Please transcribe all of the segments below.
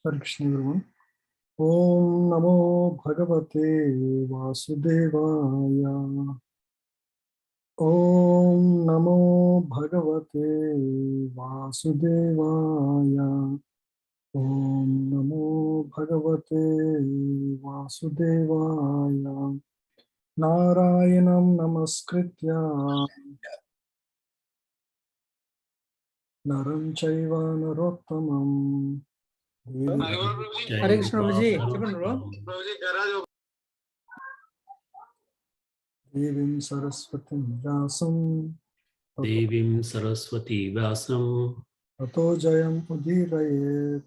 Parīkṣit everyone. Om Namo Bhagavate Vasudevaya. Om Namo Bhagavate Vasudevaya. Om Namo Bhagavate Vasudevaya. Narayanam Namaskritya Naram Chaiva Narottamam. Hare Krishna Prabhuji, చెప్పండి bro. Devim Saraswatim Vyasam Devim Saraswati Vyasam Tato Jayam Udirayet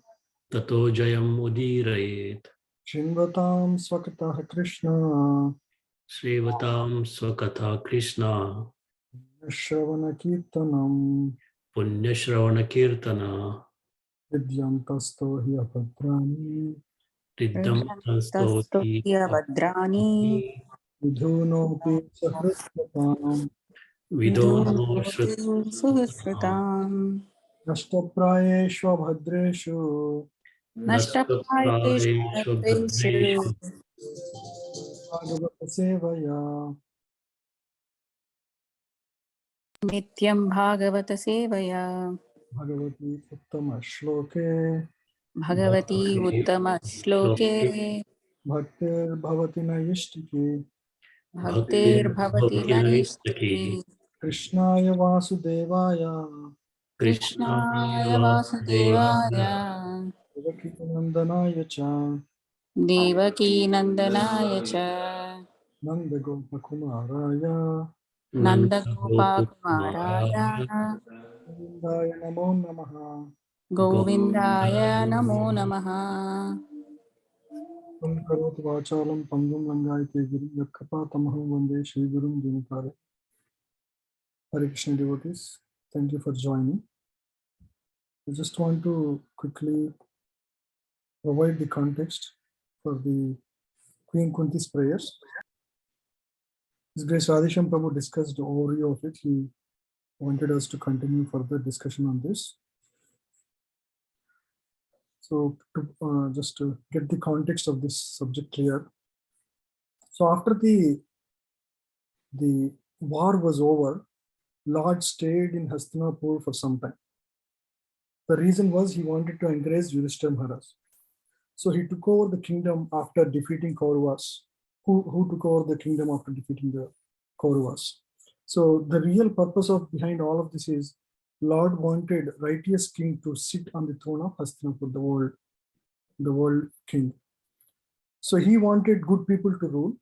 Tato Jayam Udirayet Shinvatam Swakatah Krishna Shrivatam Swakatha Krishna Shravana Kirtanam Punyashravana Kirtana Vidyantasto Hyabhadrani Riddham Tastoti Vadrani Vidhunopi Sahasratam Vidono Suhusrutam Nashtaprayeshva Bhadreshu Nashtaprayeshu Bhadreshu Bhagavata Sevaya Nityam Bhagavata Sevaya Bhagavati Uttama Shloke Bhagavati Uttama Shloke Bhaktir Bhavati Nayishtiki Bhaktir Bhavati Naistaki Krishnaya Vasudevaya Krishnaya Vasudevaya Devaki Nandanaya Cha Devaki Nandanaya Cha Nanda Gopa Kumaraya Nanda Gopa Kumaraya Govindaya Namo Namaha Govindaya Namo Namaha Karoti Vachalam Pangam Langayate Giri Yakhapatamaham Vande Shri Gurum Dinitare. Hare Krishna devotees, thank you for joining. I just want to quickly provide the context for the Queen Kunti's prayers. His Grace Radhesham Prabhu discussed the overview of it. He wanted us to continue further discussion on this. So just to get the context of this subject clear. So after the war was over, Lord stayed in Hastinapur for some time. The reason was he wanted to encourage Yudhishthira Maharaj. So he took over the kingdom after defeating Kauravas. Who took over the kingdom after defeating the Kauravas? So the real purpose of behind all of this is Lord wanted righteous king to sit on the throne of Hastinapur, the world king. So he wanted good people to rule,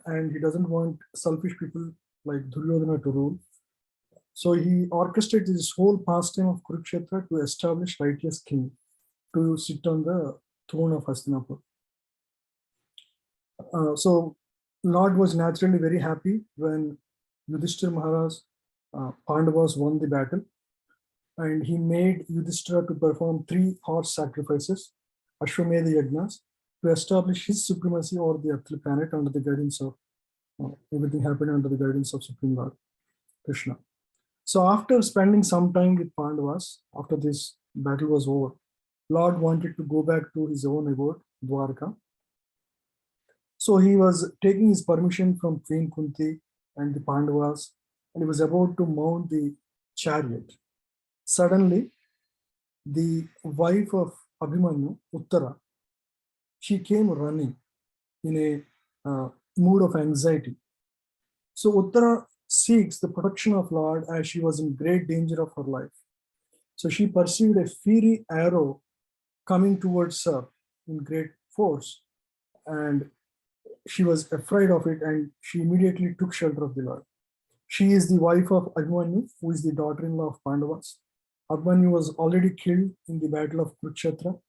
and he doesn't want selfish people like Duryodhana to rule. So he orchestrated this whole pastime of Kurukshetra to establish righteous king to sit on the throne of Hastinapur. So Lord was naturally very happy when Yudhishthira Maharaj Pandavas won the battle, and he made Yudhishthira to perform 3 horse sacrifices, Ashwamedha Yajnas, to establish his supremacy over the earthly planet under the guidance of everything happened under the guidance of Supreme Lord Krishna. So after spending some time with Pandavas, after this battle was over, Lord wanted to go back to his own abode, Dwarka. So he was taking his permission from Queen Kuntī and the Pandavas, and he was about to mount the chariot. Suddenly, the wife of Abhimanyu, Uttara, she came running in a mood of anxiety. So Uttara seeks the protection of Lord as she was in great danger of her life. So she perceived a fiery arrow coming towards her in great force, and she was afraid of it, and she immediately took shelter of the Lord. She is the wife of Abhimanyu, who is the daughter-in-law of Pandavas. Abhimanyu was already killed in the battle of Kurukshetra.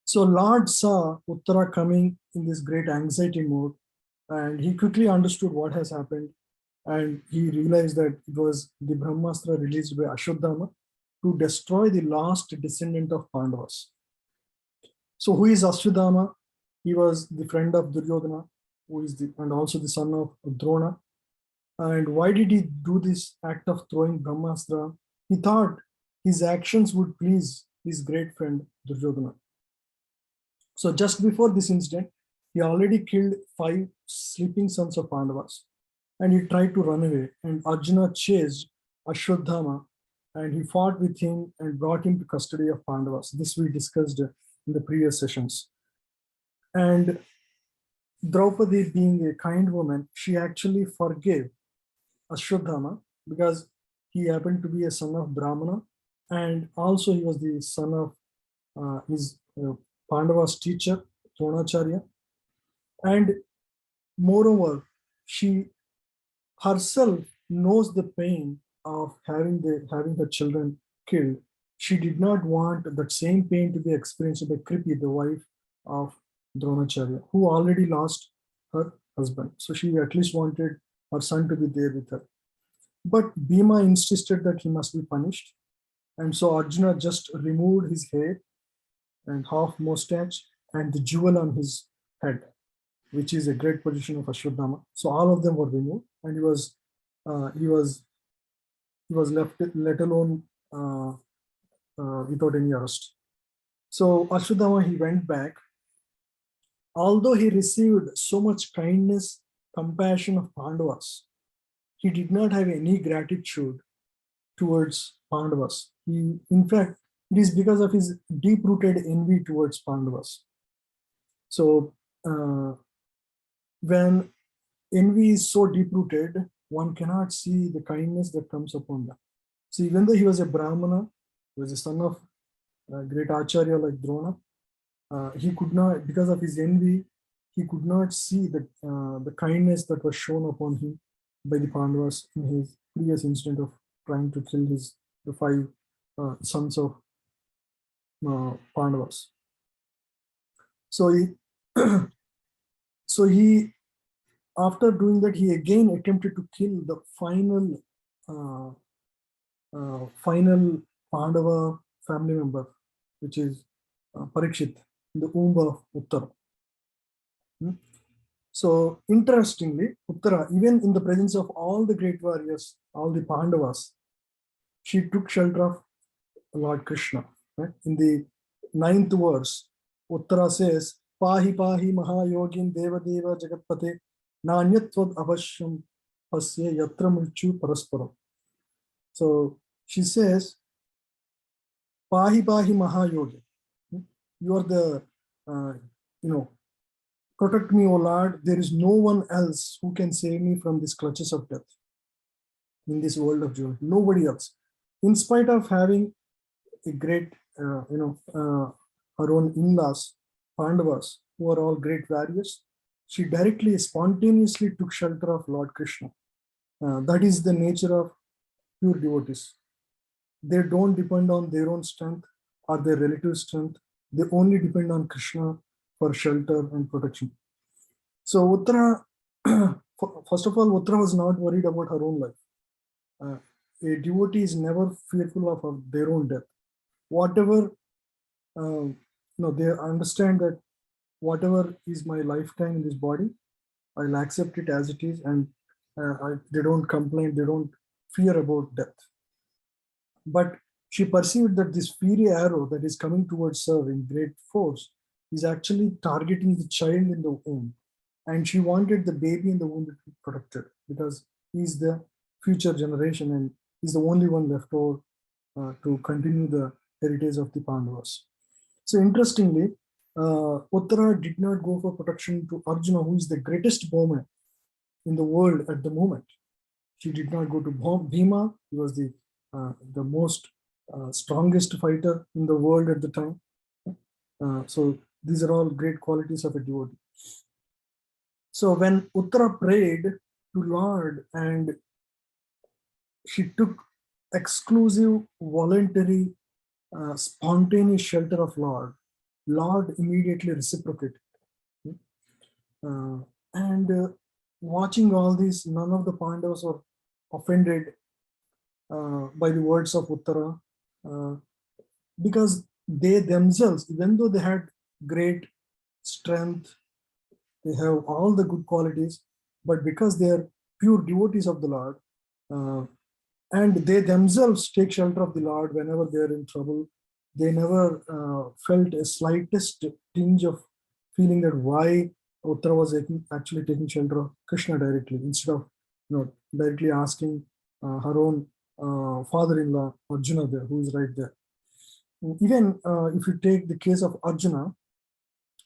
So Lord saw Uttara coming in this great anxiety mode, and he quickly understood what has happened, and he realized that it was the Brahmastra released by Ashodhama to destroy the last descendant of Pandavas. So who is Ashodhama? He was the friend of Duryodhana, and also the son of Drona. And why did he do this act of throwing Brahmastra? He thought his actions would please his great friend Duryodhana. So just before this incident, he already killed 5 sleeping sons of Pandavas, and he tried to run away. And Arjuna chased Ashwadhama, and he fought with him and brought him to custody of Pandavas. This we discussed in the previous sessions. And Draupadi, being a kind woman, she actually forgave Ashwadhama because he happened to be a son of Brahmana, and also he was the son of his Pandava's teacher, Dronacharya. And moreover, she herself knows the pain of having her children killed. She did not want that same pain to be experienced by Kripi, the wife of Dronacharya, who already lost her husband. So she at least wanted her son to be there with her. But Bhima insisted that he must be punished. And so Arjuna just removed his hair and half mustache and the jewel on his head, which is a great position of Ashwadhama. So all of them were removed, and he was left let alone without any arrest. So Ashwadhama, he went back. Although he received so much kindness, compassion of Pandavas, he did not have any gratitude towards Pandavas. In fact, it is because of his deep-rooted envy towards Pandavas. So when envy is so deep-rooted, one cannot see the kindness that comes upon them. So even though he was a Brahmana, he was a son of a great Acharya like Drona, he could not, because of his envy, he could not see the kindness that was shown upon him by the Pandavas in his previous incident of trying to kill the 5 sons of Pandavas. So he after doing that, he again attempted to kill the final Pandava family member, which is Parīkṣit, in the womb of Uttara. So interestingly, Uttara, even in the presence of all the great warriors, all the Pandavas, she took shelter of Lord Krishna. Right? In the 9th verse, Uttara says, Pahi pahi mahayogin deva deva jagatpate nanyatvad avashyam pasya yatra mrichu parasparam. So she says, Pahi pahi mahayogin. You are the, protect me, O Lord. There is no one else who can save me from these clutches of death in this world of joy. Nobody else. In spite of having a great, her own in-laws, Pandavas, who are all great warriors, she directly, spontaneously took shelter of Lord Krishna. That is the nature of pure devotees. They don't depend on their own strength or their relative strength. They only depend on Krishna for shelter and protection. So Uttara, first of all, Uttara was not worried about her own life. A devotee is never fearful of their own death. Whatever, they understand that whatever is my lifetime in this body, I'll accept it as it is, and they don't complain, they don't fear about death. But she perceived that this fiery arrow that is coming towards her in great force is actually targeting the child in the womb. And she wanted the baby in the womb to be protected because he's the future generation and he's the only one left over to continue the heritage of the Pandavas. So interestingly, Uttara did not go for protection to Arjuna, who is the greatest bowman in the world at the moment. She did not go to Bhima. He was the most strongest fighter in the world at the time. So these are all great qualities of a devotee. So when Uttara prayed to Lord and she took exclusive, voluntary, spontaneous shelter of Lord immediately reciprocated. Watching all this, none of the Pandavas were offended by the words of Uttara, because they themselves, even though they had great strength, they have all the good qualities, but because they are pure devotees of the Lord, and they themselves take shelter of the Lord whenever they are in trouble, they never felt a slightest tinge of feeling that why Uttara was actually taking shelter of Krishna directly, instead of directly asking her own father-in-law Arjuna there, who is right there. Even if you take the case of Arjuna,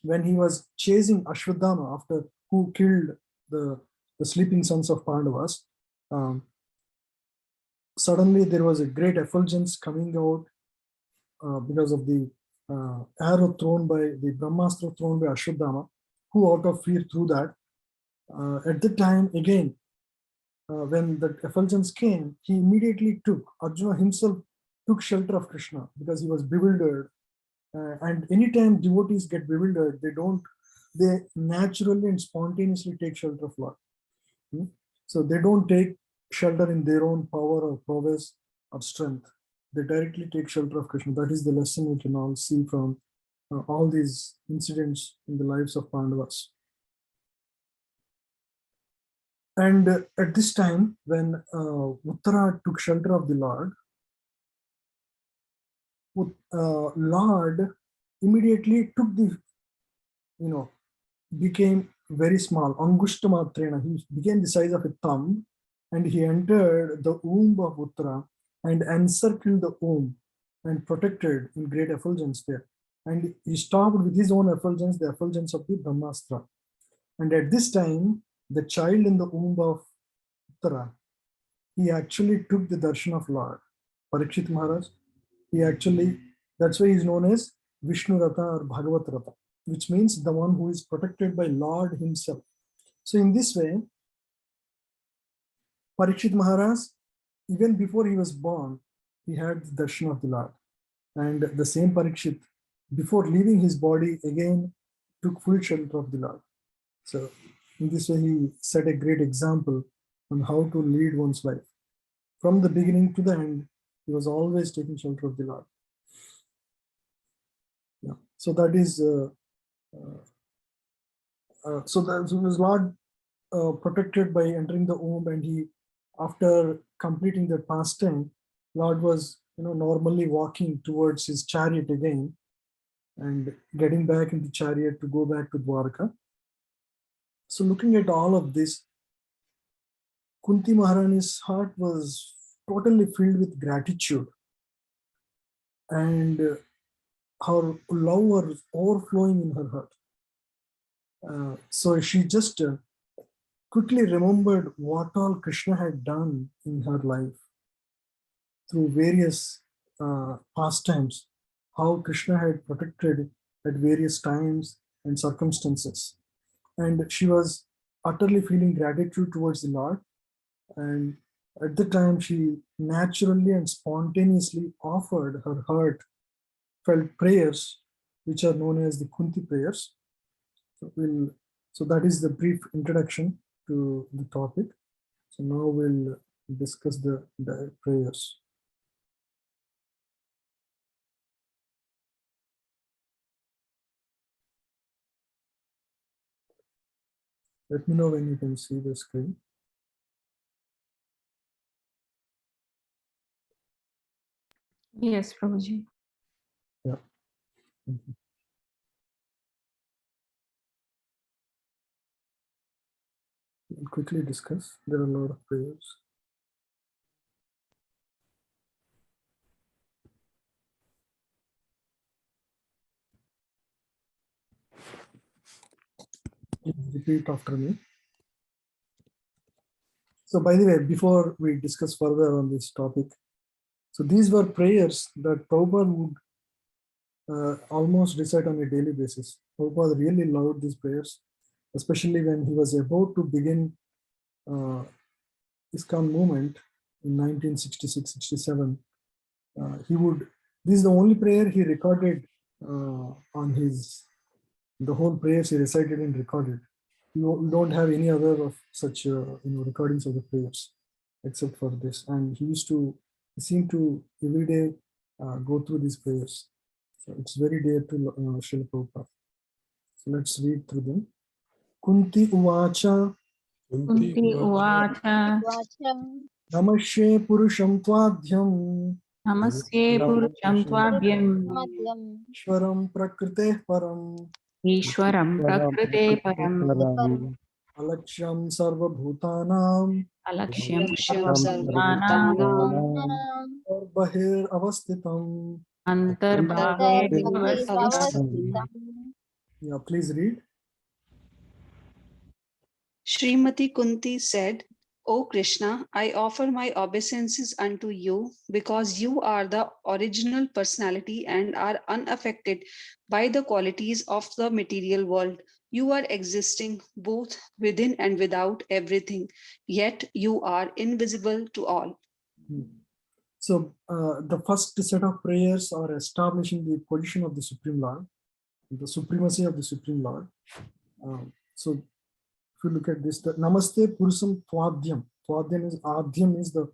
when he was chasing Ashwadhama, after who killed the sleeping sons of Pandavas, suddenly there was a great effulgence coming out because of the arrow thrown by the Brahmastra thrown by Ashwadhama, who out of fear threw that. At the time, again, when that effulgence came, he immediately Arjuna himself took shelter of Krishna because he was bewildered. And anytime devotees get bewildered, they naturally and spontaneously take shelter of Lord. So they don't take shelter in their own power or prowess or strength. They directly take shelter of Krishna. That is the lesson we can all see from all these incidents in the lives of Pandavas. And at this time, when Uttara took shelter of the Lord, Lord immediately took became very small. Angushta matrena, he became the size of a thumb, and he entered the womb of Uttara and encircled the womb and protected in great effulgence there. And he stopped with his own effulgence, the effulgence of the Brahmastra. And at this time, the child in the womb of Uttara, he actually took the darshan of Lord. Parīkṣit Maharaj, that's why he is known as Vishnu Rata or Bhagavat Rata, which means the one who is protected by Lord himself. So in this way, Parīkṣit Maharaj, even before he was born, he had the darshan of the Lord. And the same Parīkṣit, before leaving his body, again took full shelter of the Lord. So in this way, he set a great example on how to lead one's life. From the beginning to the end, he was always taking shelter of the Lord. Yeah. So that is, so was Lord protected by entering the womb, and he, after completing that pastime, Lord was normally walking towards his chariot again and getting back in the chariot to go back to Dwarka. So looking at all of this, Kuntī Maharani's heart was totally filled with gratitude, and her love was overflowing in her heart. So she just quickly remembered what all Krishna had done in her life through various pastimes, how Krishna had protected at various times and circumstances. And she was utterly feeling gratitude towards the Lord. And at the time, she naturally and spontaneously offered her heartfelt prayers, which are known as the Kuntī prayers. So that is the brief introduction to the topic. So now we'll discuss the prayers. Let me know when you can see the screen. Yes, Prabhuji. Yeah. Thank you. We'll quickly discuss. There are a lot of prayers. Please repeat after me. So by the way, before we discuss further on this topic, so these were prayers that Prabhupada would almost recite on a daily basis. Prabhupada really loved these prayers, especially when he was about to begin ISKCON movement in 1966-67. This is the only prayer he recorded on the whole prayers he recited and recorded. We don't have any other of such recordings of the prayers except for this. And he seemed to every day go through these prayers. So it's very dear to Srila Prabhupada. So let's read through them. Kuntī uvacha Kuntī uvacha Namashe purusham tvadhyam Namaste Purusham Twabhyam Ishwaram Prakrite Param Ishwaram Prakrite Param Alaksham Sarva Bhutanam Alakshyam Laksham Sarvabhutanam Sarvabhutanam Bahir Avastitam. Antarbhave Avasthitam. Yeah, please read. Srimati Kuntī said, O Krishna, I offer my obeisances unto you because you are the original personality and are unaffected by the qualities of the material world. You are existing both within and without everything, yet you are invisible to all. So the first set of prayers are establishing the position of the Supreme Lord, the supremacy of the Supreme Lord. So if you look at this, the Namaste Purusam Twadhyam. Twadhyam is Adhyam is the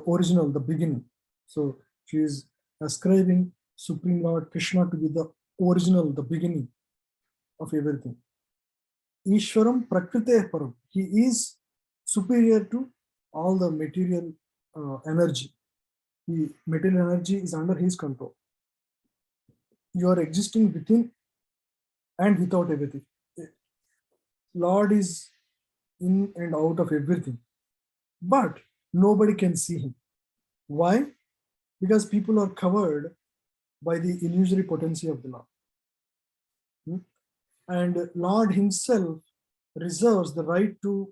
original, the beginning. So she is ascribing Supreme Lord Krishna to be the original, the beginning of everything. Ishwaram Prakrite Param. He is superior to all the material energy. The material energy is under his control. You are existing within and without everything. Lord is in and out of everything, but nobody can see him. Why? Because people are covered by the illusory potency of the Lord. And Lord himself reserves the right to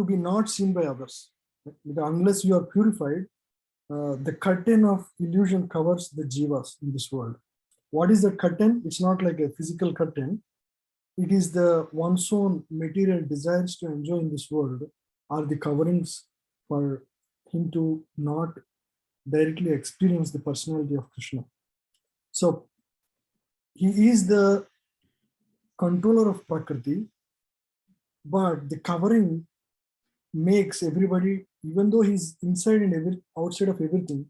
be not seen by others. Unless you are purified, the curtain of illusion covers the jivas in this world. What is the curtain? It's not like a physical curtain. It is the one's own material desires to enjoy in this world are the coverings for him to not directly experience the personality of Krishna. So he is the controller of Prakriti, but the covering makes everybody, even though he's inside and outside of everything,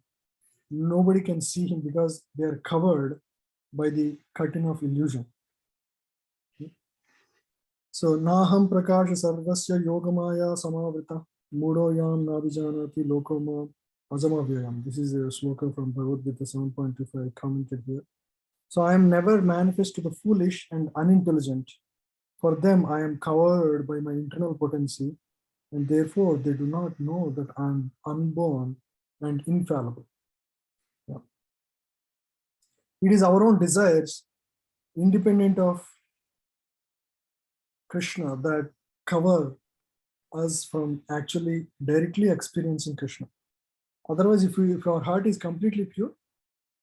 nobody can see him because they are covered by the curtain of illusion. So Naham Prakasha Sarvasya Yogamaya Samavrita Mudoyam Nabijanati Lokoma Ajamavyayam. This is a sloka from Bhagavad Gita 7.25 commented here. So I am never manifest to the foolish and unintelligent. For them I am covered by my internal potency, and therefore they do not know that I am unborn and infallible. Yeah. It is our own desires, independent of Krishna, that cover us from actually directly experiencing Krishna. Otherwise, if our heart is completely pure,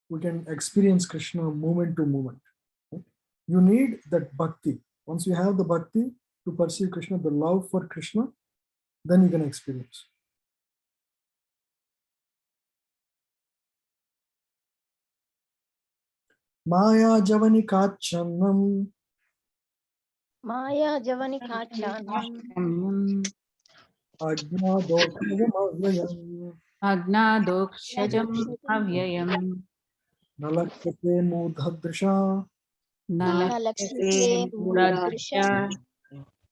we can experience Krishna moment to moment. You need that bhakti. Once you have the bhakti to pursue Krishna, the love for Krishna, then you can experience. Maya Javani Kachannam Maya Javani Kachanam Ajna Dokshayam Avyayam Agnadokshajam Avyayam Nalakshate Mudhadrisha Nalakshate Muradrisha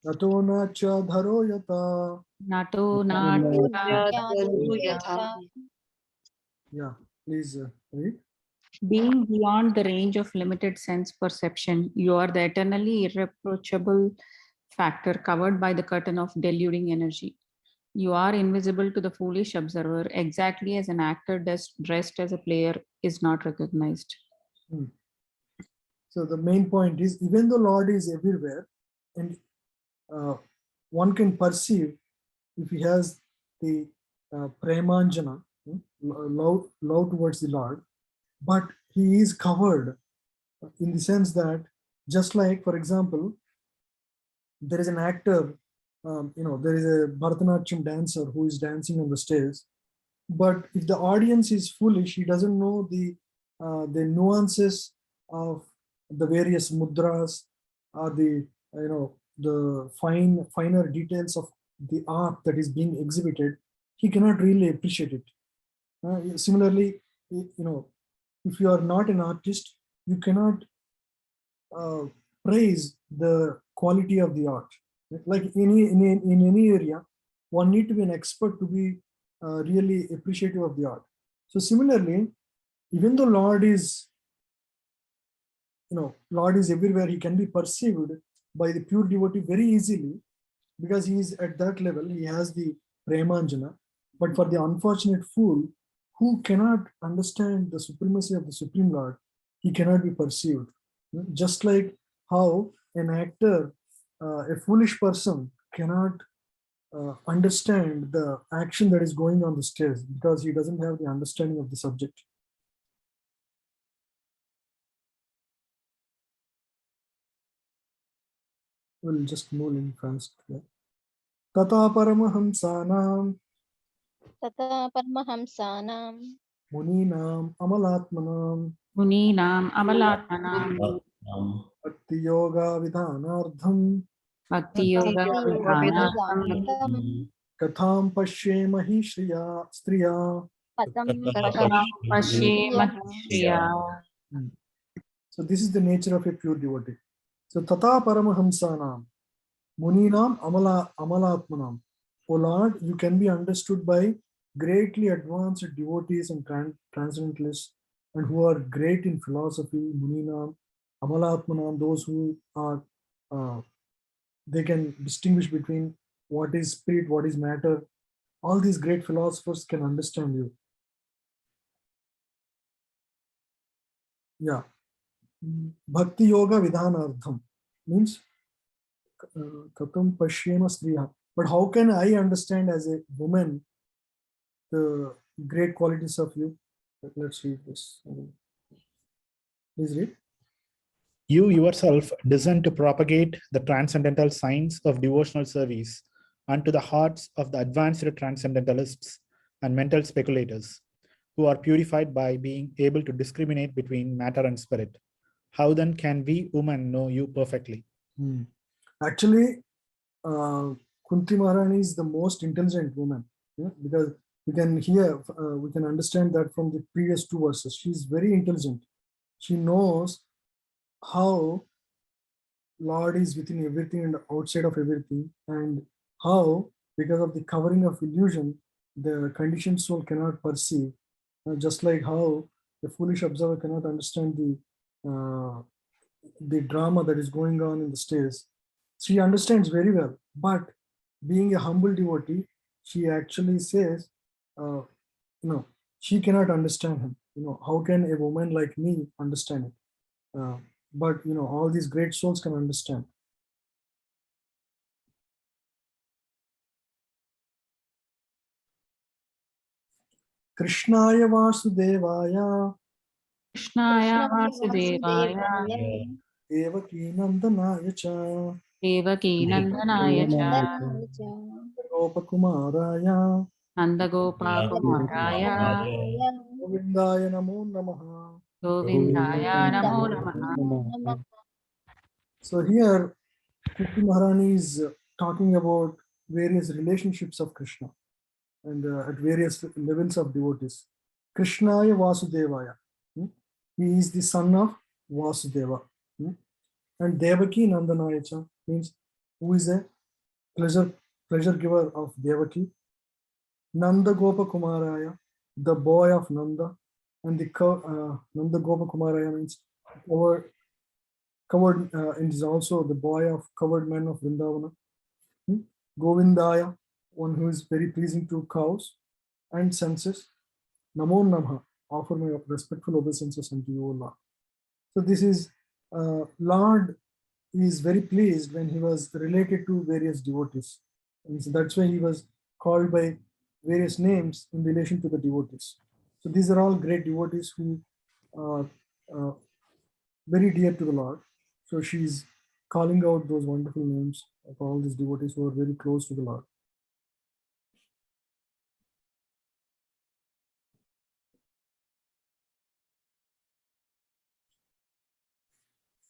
Nato Nacha Dharo Yata. Nato Natya. Yeah, please read. Being beyond the range of limited sense perception, you are the eternally irreproachable factor covered by the curtain of deluding energy. You are invisible to the foolish observer, exactly as an actor dressed as a player is not recognized. So the main point is, even though Lord is everywhere, and one can perceive if he has the premanjana, love towards the Lord, but he is covered in the sense that, just like, for example, there is an actor, there is a Bharatanatyam dancer who is dancing on the stage, but if the audience is foolish, he doesn't know the nuances of the various mudras or the finer details of the art that is being exhibited. He cannot really appreciate it. Similarly, if you are not an artist, you cannot praise the quality of the art. Like in any area, one need to be an expert to be really appreciative of the art. So similarly, even though Lord is, Lord is everywhere, he can be perceived by the pure devotee very easily because he is at that level, he has the Premanjana. But for the unfortunate fool who cannot understand the supremacy of the Supreme Lord, he cannot be perceived. Just like how an actor, a foolish person cannot understand the action that is going on the stage because he doesn't have the understanding of the subject. We'll just move in fast. Tata Paramahamsanam Tata Paramahamsanam Muninam Amalatmanam Muninam Amalatmanam Bhakti Yoga Vidhanardham Bhakti Yoga Vidhanam Vidhanam Katham Pashyemahi Shriya Striya. Katham Pashyemahishya. So this is the nature of a pure devotee. So Tata Paramahamsanam Muninam Amalatmanam. O Lord, you can be understood by greatly advanced devotees and transcendentalists, and who are great in philosophy. Muninam Amalatmanam, those who are they can distinguish between what is spirit, what is matter. All these great philosophers can understand you. Yeah. Bhakti Yoga Vidhanardham means Katham Pashyema Striya. But how can I understand as a woman the great qualities of you? Let's read this. Please read. You yourself desire to propagate the transcendental signs of devotional service unto the hearts of the advanced transcendentalists and mental speculators, who are purified by being able to discriminate between matter and spirit. How then can we women know you perfectly? Actually, Kuntī Maharani is the most intelligent woman, because we can understand that from the previous two verses. She is very intelligent. She knows how Lord is within everything and outside of everything, and how, because of the covering of illusion, the conditioned soul cannot perceive. Just like how the foolish observer cannot understand the drama that is going on in the stage. She understands very well, but being a humble devotee, she actually says, she cannot understand him. How can a woman like me understand it? But all these great souls can understand. Krishnaya Vasudevaya Krishnaya Vasudevaya Devaki Nandanaya Cha Devaki Nandanaya Cha Gopakumaraya Nandagopa Kumaraya Govindaya Namo Namaha. Govindaya Namo Namaha. So here Kuntī Maharani is talking about various relationships of Krishna and at various levels of devotees. Krishnaya Vasudevaya. He is the son of Vasudeva. And Devaki Nandanaya Cha means who is a pleasure giver of Devaki. Nanda Gopa Kumaraya, the boy of Nanda. And the Nanda Gopa Kumaraya means covered and is also the boy of covered men of Vrindavana. Govindaya, one who is very pleasing to cows and senses. Namo Namaha, offer my respectful obeisances unto you, O Lord. So this is, Lord is very pleased when he was related to various devotees. And so that's why he was called by various names in relation to the devotees. So these are all great devotees who are very dear to the Lord. So she's calling out those wonderful names of all these devotees who are very close to the Lord.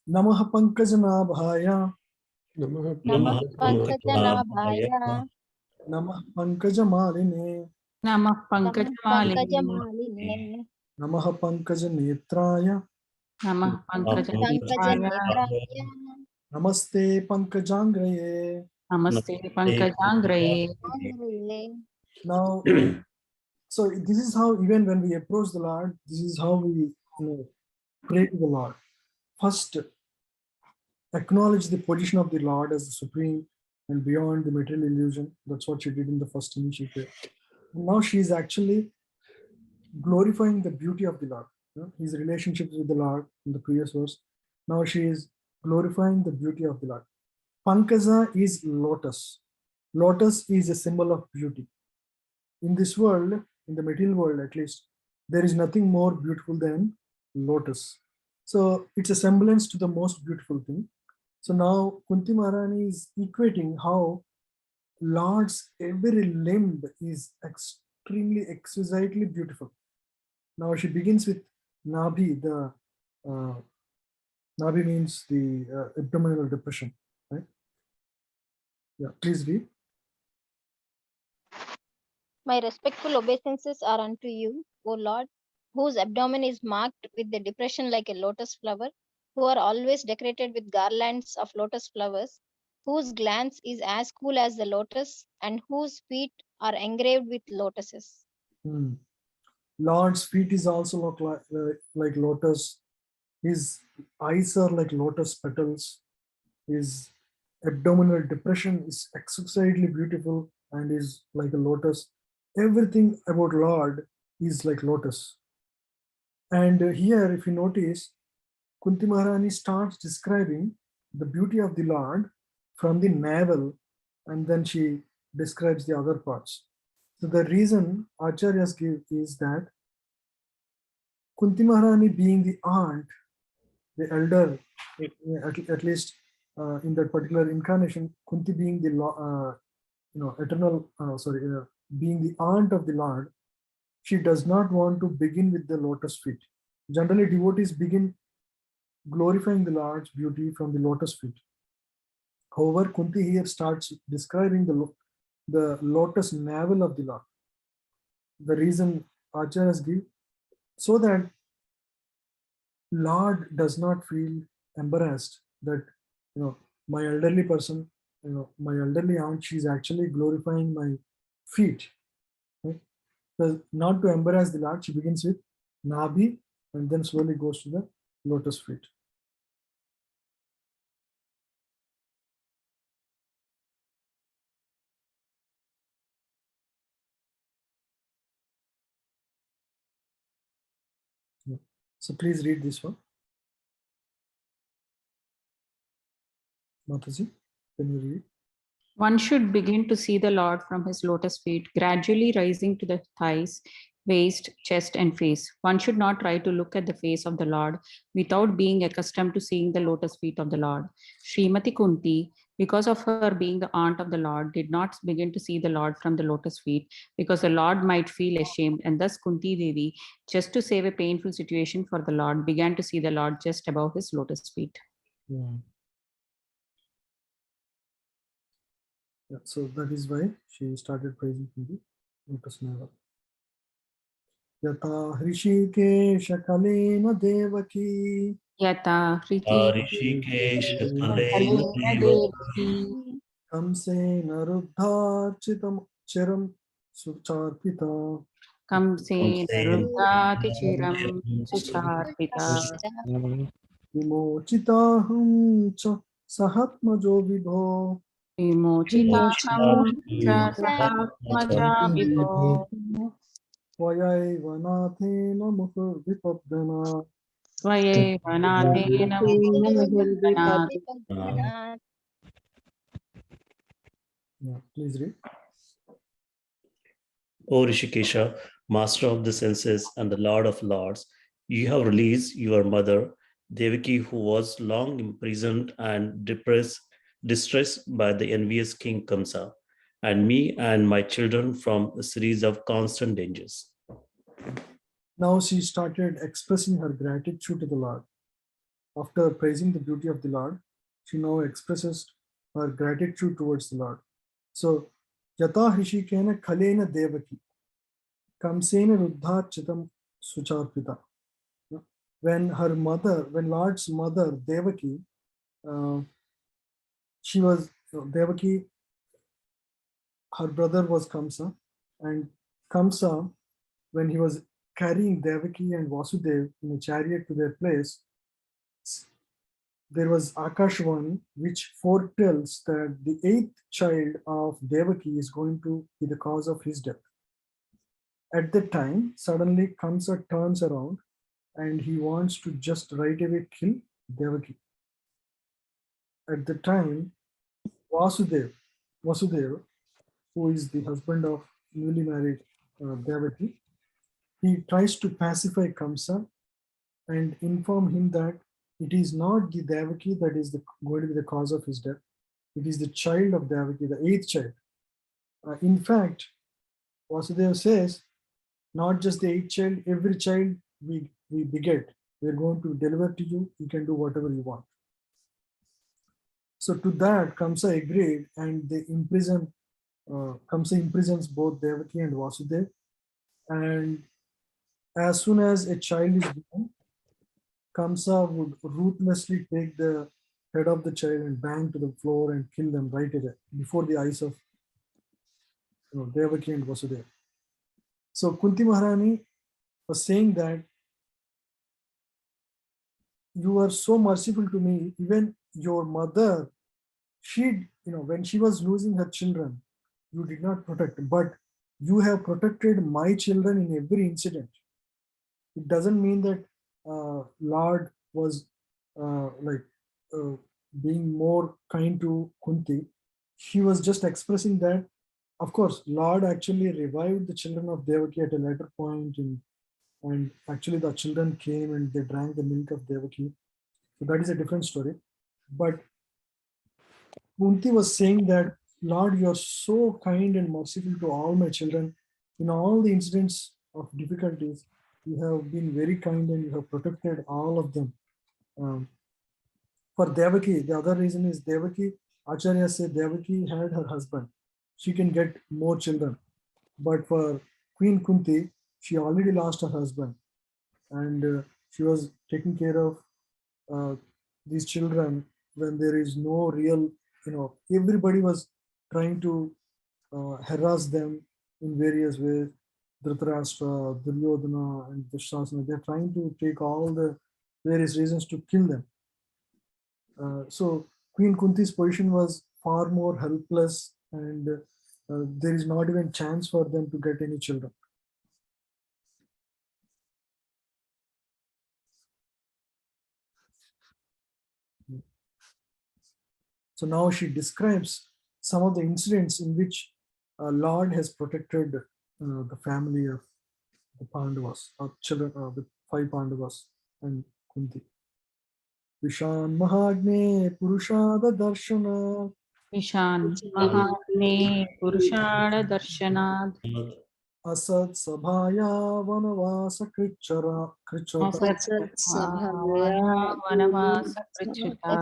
Namaha Pankajanaabhaya. Namah Pankajanaabhaya Namaha Pankajamalini. Namah Pankajamaline. Pankajamaline Namaha Pankajanetraya. Namah Pankajanetraya. Pankajanetraya Namaste Pankajangraye. Namaste Pankajangraye. Angriye Now, So this is how, even when we approach the Lord, this is how we pray to the Lord. First, acknowledge the position of the Lord as the supreme and beyond the material illusion. That's what she did in the first initial prayer. And now she is actually glorifying the beauty of the Lord, his relationships with the Lord in the previous verse. Now she is glorifying the beauty of the Lord. Pankaja is lotus. Lotus is a symbol of beauty. In this world, in the material world at least, there is nothing more beautiful than lotus. So it's a semblance to the most beautiful thing. So now Kunti Maharani is equating how Lord's every limb is extremely exquisitely beautiful. Now she begins with Nabhi. The Nabhi means the abdominal depression, right? Yeah, please read. My respectful obeisances are unto you, O Lord, whose abdomen is marked with the depression like a lotus flower, who are always decorated with garlands of lotus flowers, whose glance is as cool as the lotus, and whose feet are engraved with lotuses. Lord's feet is also like lotus. His eyes are like lotus petals. His abdominal depression is exquisitely beautiful and is like a lotus. Everything about Lord is like lotus. And here, if you notice, Kunti Maharani starts describing the beauty of the Lord from the navel, and then she describes the other parts. So the reason Acharyas give is that Kunti Maharani being the aunt, the elder, at least in that particular incarnation, Kunti being the eternal, being the aunt of the Lord, she does not want to begin with the lotus feet. Generally, devotees begin glorifying the Lord's beauty from the lotus feet. However, Kunti here starts describing the lotus navel of the Lord. The reason Acharyas give, so that Lord does not feel embarrassed that my elderly person, my elderly aunt, she's actually glorifying my feet. Right? So not to embarrass the Lord, she begins with Nabhi and then slowly goes to the lotus feet. Yeah. So please read this one. Mataji, can you read? One should begin to see the Lord from his lotus feet, gradually rising to the thighs, waist, chest, and face. One should not try to look at the face of the Lord without being accustomed to seeing the lotus feet of the Lord. Srimati Kunti, because of her being the aunt of the Lord, did not begin to see the Lord from the lotus feet because the Lord might feel ashamed, and thus Kunti Devi, just to save a painful situation for the Lord, began to see the Lord just above his lotus feet. Yeah. Yeah, so that is why she started praising the lotus navel. Yata Hrishikesh Kalena Devaki Yata Rishikesh Kalena Devaki Kamsena Ruddharchitam Chiram Sucharpita Kamsena Ruddhati Chiram Sucharpita Vimochitahum cha Sahatmajo Vibho Vimochitaham cha sahatmaja vibho Vayaiva Nathena Mukhur Vipabdana. Svaye vanatena muhurvanat. Yeah, please read. O Rishikesha, master of the senses and the Lord of lords, you have released your mother, Devaki, who was long imprisoned and distressed by the envious King Kamsa, and me and my children from a series of constant dangers. Now she started expressing her gratitude to the Lord. After praising the beauty of the Lord, she now expresses her gratitude towards the Lord. So, Yata Hrishikena Kalena Devaki, Kamsena Ruddhachitam Sucharpita. When Lord's mother Devaki, she was Devaki, her brother was Kamsa, and Kamsa when he was carrying Devaki and Vasudev in a chariot to their place, there was Akashvani, which foretells that the 8th child of Devaki is going to be the cause of his death. At that time, suddenly Kamsa turns around and he wants to just right away kill Devaki. At the time, Vasudev, who is the husband of newly married Devaki, he tries to pacify Kamsa and inform him that it is not the Devaki that is going to be the cause of his death. It is the child of Devaki, the 8th child. In fact, Vasudev says, not just the 8th child, every child we beget, we are going to deliver to you. You can do whatever you want. So to that, Kamsa agreed, and they Kamsa imprisons both Devaki and Vasudev. And as soon as a child is born, Kamsa would ruthlessly take the head of the child and bang to the floor and kill them right away before the eyes of Devaki and Vasudeva. So Kunti Maharani was saying that you are so merciful to me, even your mother, she, when she was losing her children, you did not protect, but you have protected my children in every incident. It doesn't mean that Lord was being more kind to Kunti. He was just expressing that, of course, Lord actually revived the children of Devaki at a later point, and actually the children came and they drank the milk of Devaki. So that is a different story. But Kunti was saying that, Lord, you are so kind and merciful to all my children. In all the incidents of difficulties, you have been very kind and you have protected all of them. For Devaki, the other reason is Devaki, Acharya said Devaki had her husband. She can get more children. But for Queen Kunti, she already lost her husband. And she was taking care of these children when there is no real, everybody was trying to harass them in various ways. Dhritarashtra, Duryodhana, and Dushasana, they're trying to take all the various reasons to kill them. So Queen Kunti's position was far more helpless, and there is not even chance for them to get any children. So now she describes some of the incidents in which Lord has protected the family of the Pandavas, or children, the 5 Pandavas and Kunti. Vishan Mahagne Purushada Darshana. Vishan Mahagne Purushada Darshanad. Asat Sabhaya Vanavasa Krichara. Asat Sabhaya Vanavasa Krichita.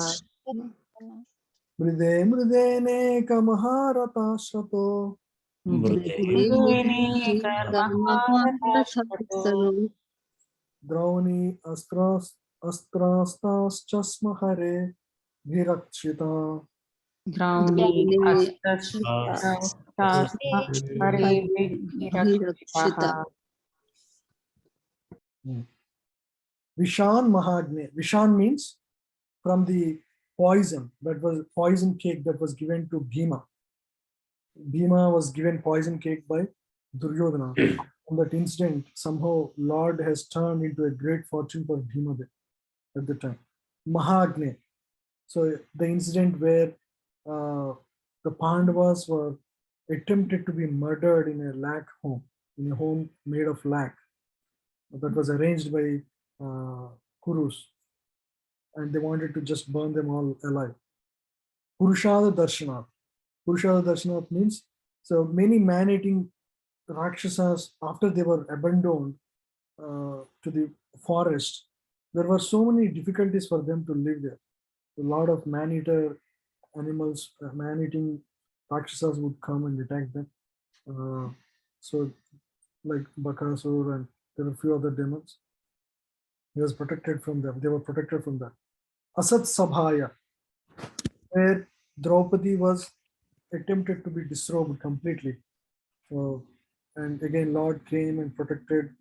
Mride Mridene Kamaharata Shato. Mridene Karmaharata. Drauni Astrastas Chasma Hare Virakshita. Drauni Astastas Hare Virakshita. Vishan Mahagne. Vishan means from the poison cake that was given to Bhima. Bhima was given poison cake by Duryodhana. On that incident, somehow Lord has turned into a great fortune for Bhima at the time. Mahagne. So the incident where the Pandavas were attempted to be murdered in a lac home, in a home made of lac that was arranged by Kurus, and they wanted to just burn them all alive. Purushada Darshana. Purushada Darshana means, so many man-eating Rakshasas, after they were abandoned to the forest, there were so many difficulties for them to live there. A lot of man-eater animals, man-eating Rakshasas would come and attack them. So like Bakasur, and there were a few other demons. He was protected from them. They were protected from that. Asat Sabhaya, where Draupadi was attempted to be disrobed completely. So And again, Lord came and protected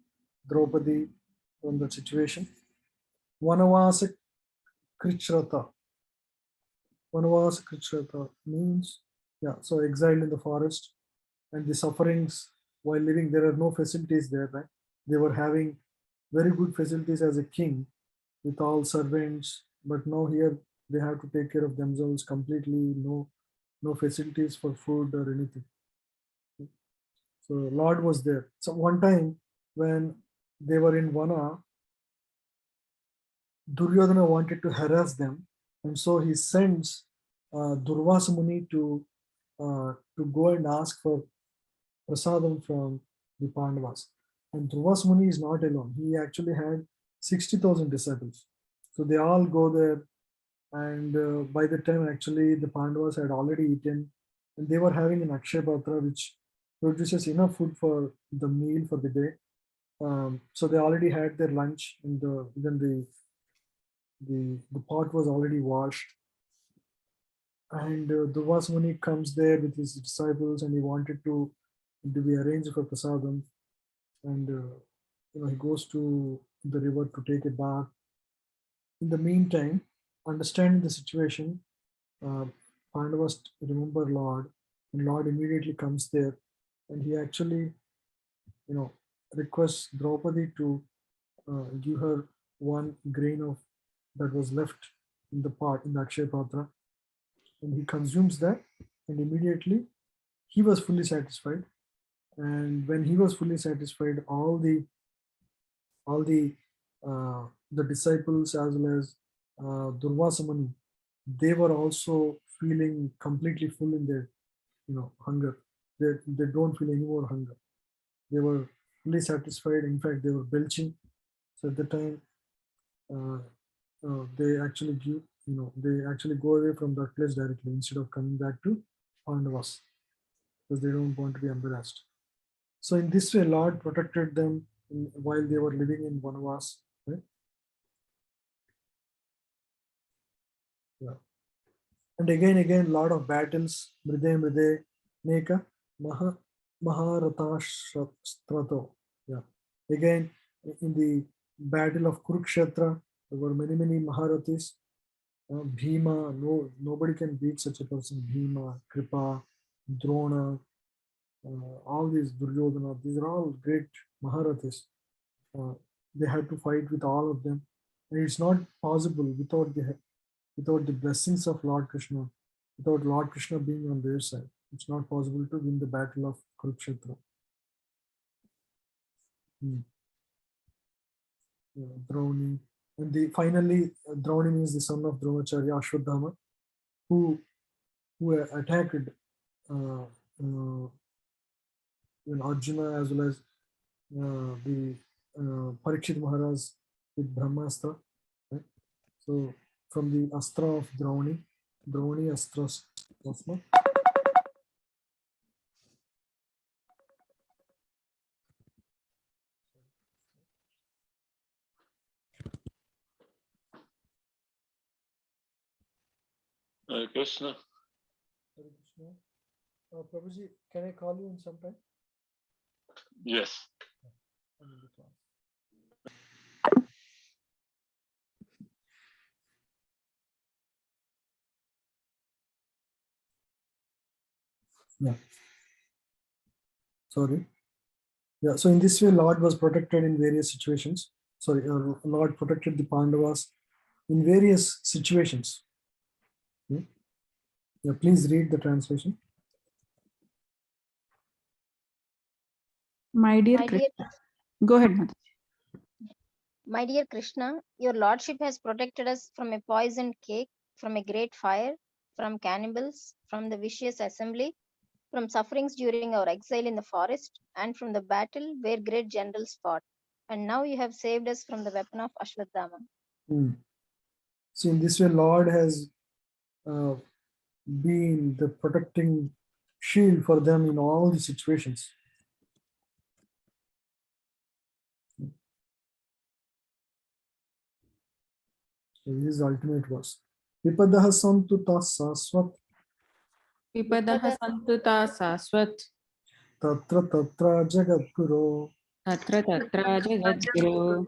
Draupadi from that situation. Vanavasa Krichrata. Vanavasa Krichrata means, yeah, so exiled in the forest and the sufferings while living. There are no facilities there, right? They were having very good facilities as a king with all servants, but now here they have to take care of themselves completely. No facilities for food or anything. So Lord was there. So one time when they were in Vana, Duryodhana wanted to harass them, and so he sends Durvasa Muni to go and ask for prasadam from the Pandavas. And Durvasa Muni is not alone. He actually had 60,000 disciples. So they all go there, and by the time actually the Pandavas had already eaten, and they were having an Akshay Patra which produces enough food for the meal for the day. So they already had their lunch, and then the pot was already washed. And Durvasa Muni comes there with his disciples, and he wanted to be arranged for prasadam. And he goes to the river to take a bath. In the meantime, understanding the situation, Pandavas remember Lord, and Lord immediately comes there, and he actually, requests Draupadi to give her one grain of that was left in the pot in the Akshay Patra, and he consumes that, and immediately he was fully satisfied. And when he was fully satisfied, all the disciples as well as Durvasa Muni, they were also feeling completely full in their hunger. They don't feel any more hunger. They were fully satisfied. In fact, they were belching. So at the time, they actually they actually go away from that place directly instead of coming back to Pandavas because they don't want to be embarrassed. So in this way, Lord protected them while they were living in Vanavas. Right? Yeah. And again, lot of battles. Mride, Neka, Maharatashtrato. Yeah. Again, in the battle of Kurukshetra, there were many Maharathis. Bhima, nobody can beat such a person. Bhima, Kripa, Drona, all these Duryodhana, these are all great Maharathis. They had to fight with all of them, and it's not possible without the blessings of Lord Krishna, without Lord Krishna being on their side. It's not possible to win the battle of Kurukshetra. Drauni, and finally Drauni means the son of Dronacharya Ashwadhama, who attacked Arjuna as well as the Parīkṣit Maharaj with Brahmastra. Right? So from the Astra of Drauni Astras Asma. Krishna. Hare Krishna. Prabhuji, can I call you in some time? Yes. I'm in the class. Yeah. Sorry. Yeah. So in this way, Lord was protected in various situations. Sorry, Lord protected the Pandavas in various situations. Yeah. Please read the translation. My dear My dear, Krishna. Go ahead, Mata. my dear Krishna, your lordship has protected us from a poisoned cake, from a great fire, from cannibals, from the vicious assembly, from sufferings during our exile in the forest, and from the battle where great generals fought. And now you have saved us from the weapon of Ashwadhama. So in this way, Lord has been the protecting shield for them in all the situations. So this is the ultimate verse. Vipadaha santu tasasvat Vipadaha santuta saswat Tatra tatra jagadguru Tatra tatra jagadguru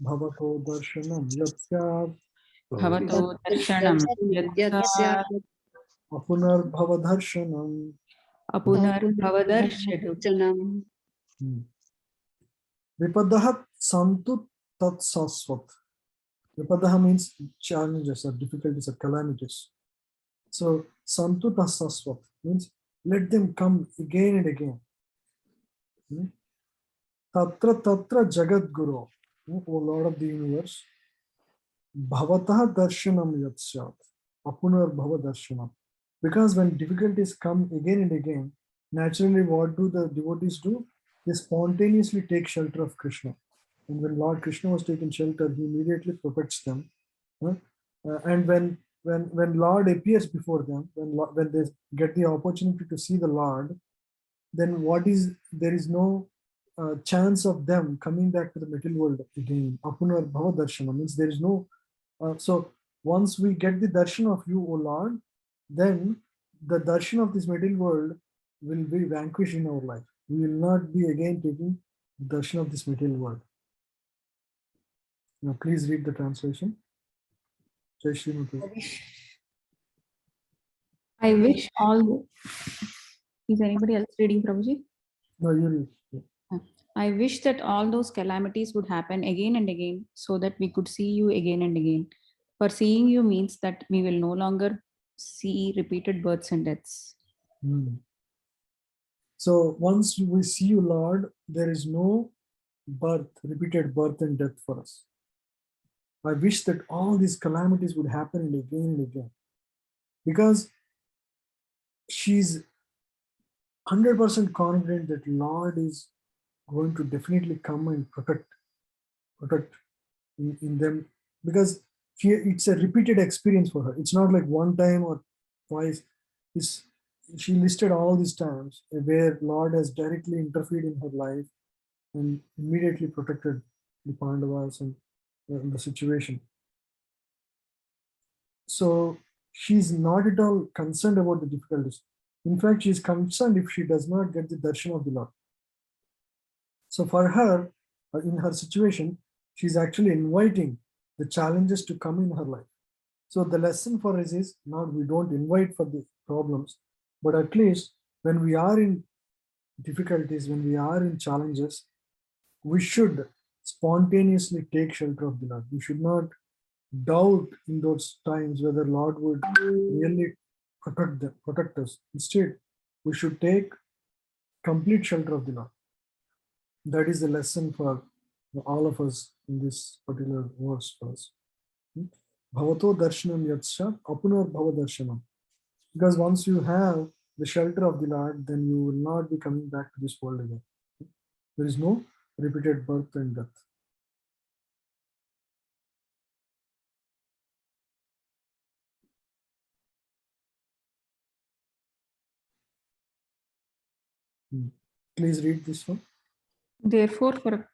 bhavato darshanam yatsya bhavato darshanam yatsa apunar bhavadarshanam. apunar bhavadarshadu. Vipadaha santu tat sasvat. Vipadaha means challenges or difficulties or calamities. So santu tat sasvat means let them come again and again. Tatra tatra jagat guru, O Lord of the universe, bhavataha darshanam yatsyat, apunar bhava darshanam. Because when difficulties come again and again, naturally what do the devotees do? They spontaneously take shelter of Krishna. And when Lord Krishna was taken shelter, he immediately protects them. And when Lord appears before them, when they get the opportunity to see the Lord, then there is no chance of them coming back to the material world again. Apunar bhava darshana means there is no. So once we get the darshan of you, O Lord, then the darshan of this material world will be vanquished in our life. We will not be again taking the darshan of this material world. Now please read the translation. Jai Shri Mataji. I wish all. Is anybody else reading, Prabhuji? No, you read. Yeah. I wish that all those calamities would happen again and again so that we could see you again and again. For seeing you means that we will no longer see repeated births and deaths. So once we see you, Lord, there is no repeated birth and death for us. I wish that all these calamities would happen again and again. Because she's 100% confident that Lord is going to definitely come and protect in them, because it's a repeated experience for her. It's not like one time or twice. She listed all these times where Lord has directly interfered in her life and immediately protected the Pandavas and the situation. So she's not at all concerned about the difficulties. In fact, she's concerned if she does not get the darshan of the Lord. So for her, in her situation, she's actually inviting the challenges to come in her life. So the lesson for us is not we don't invite for the problems, but at least when we are in difficulties, when we are in challenges, we should spontaneously take shelter of the Lord. We should not doubt in those times whether Lord would really protect us. Instead, we should take complete shelter of the Lord. That is the lesson for all of us in this particular verse for us. Bhavato darshanam yatsya apunar bhava darshanam. Because once you have the shelter of the Lord, then you will not be coming back to this world again. There is no repeated birth and death. Please read this one. Therefore, for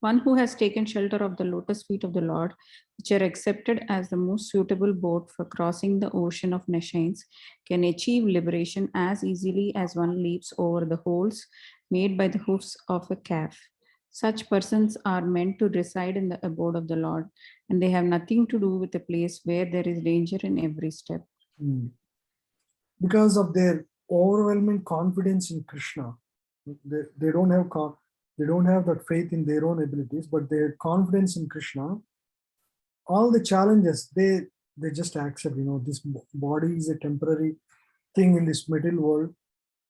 one who has taken shelter of the lotus feet of the Lord, which are accepted as the most suitable boat for crossing the ocean of nescience, can achieve liberation as easily as one leaps over the holes made by the hoofs of a calf. Such persons are meant to reside in the abode of the Lord, and they have nothing to do with a place where there is danger in every step. Because of their overwhelming confidence in Krishna, they don't have that faith in their own abilities, but their confidence in Krishna, all the challenges they just accept. This body is a temporary thing in this material world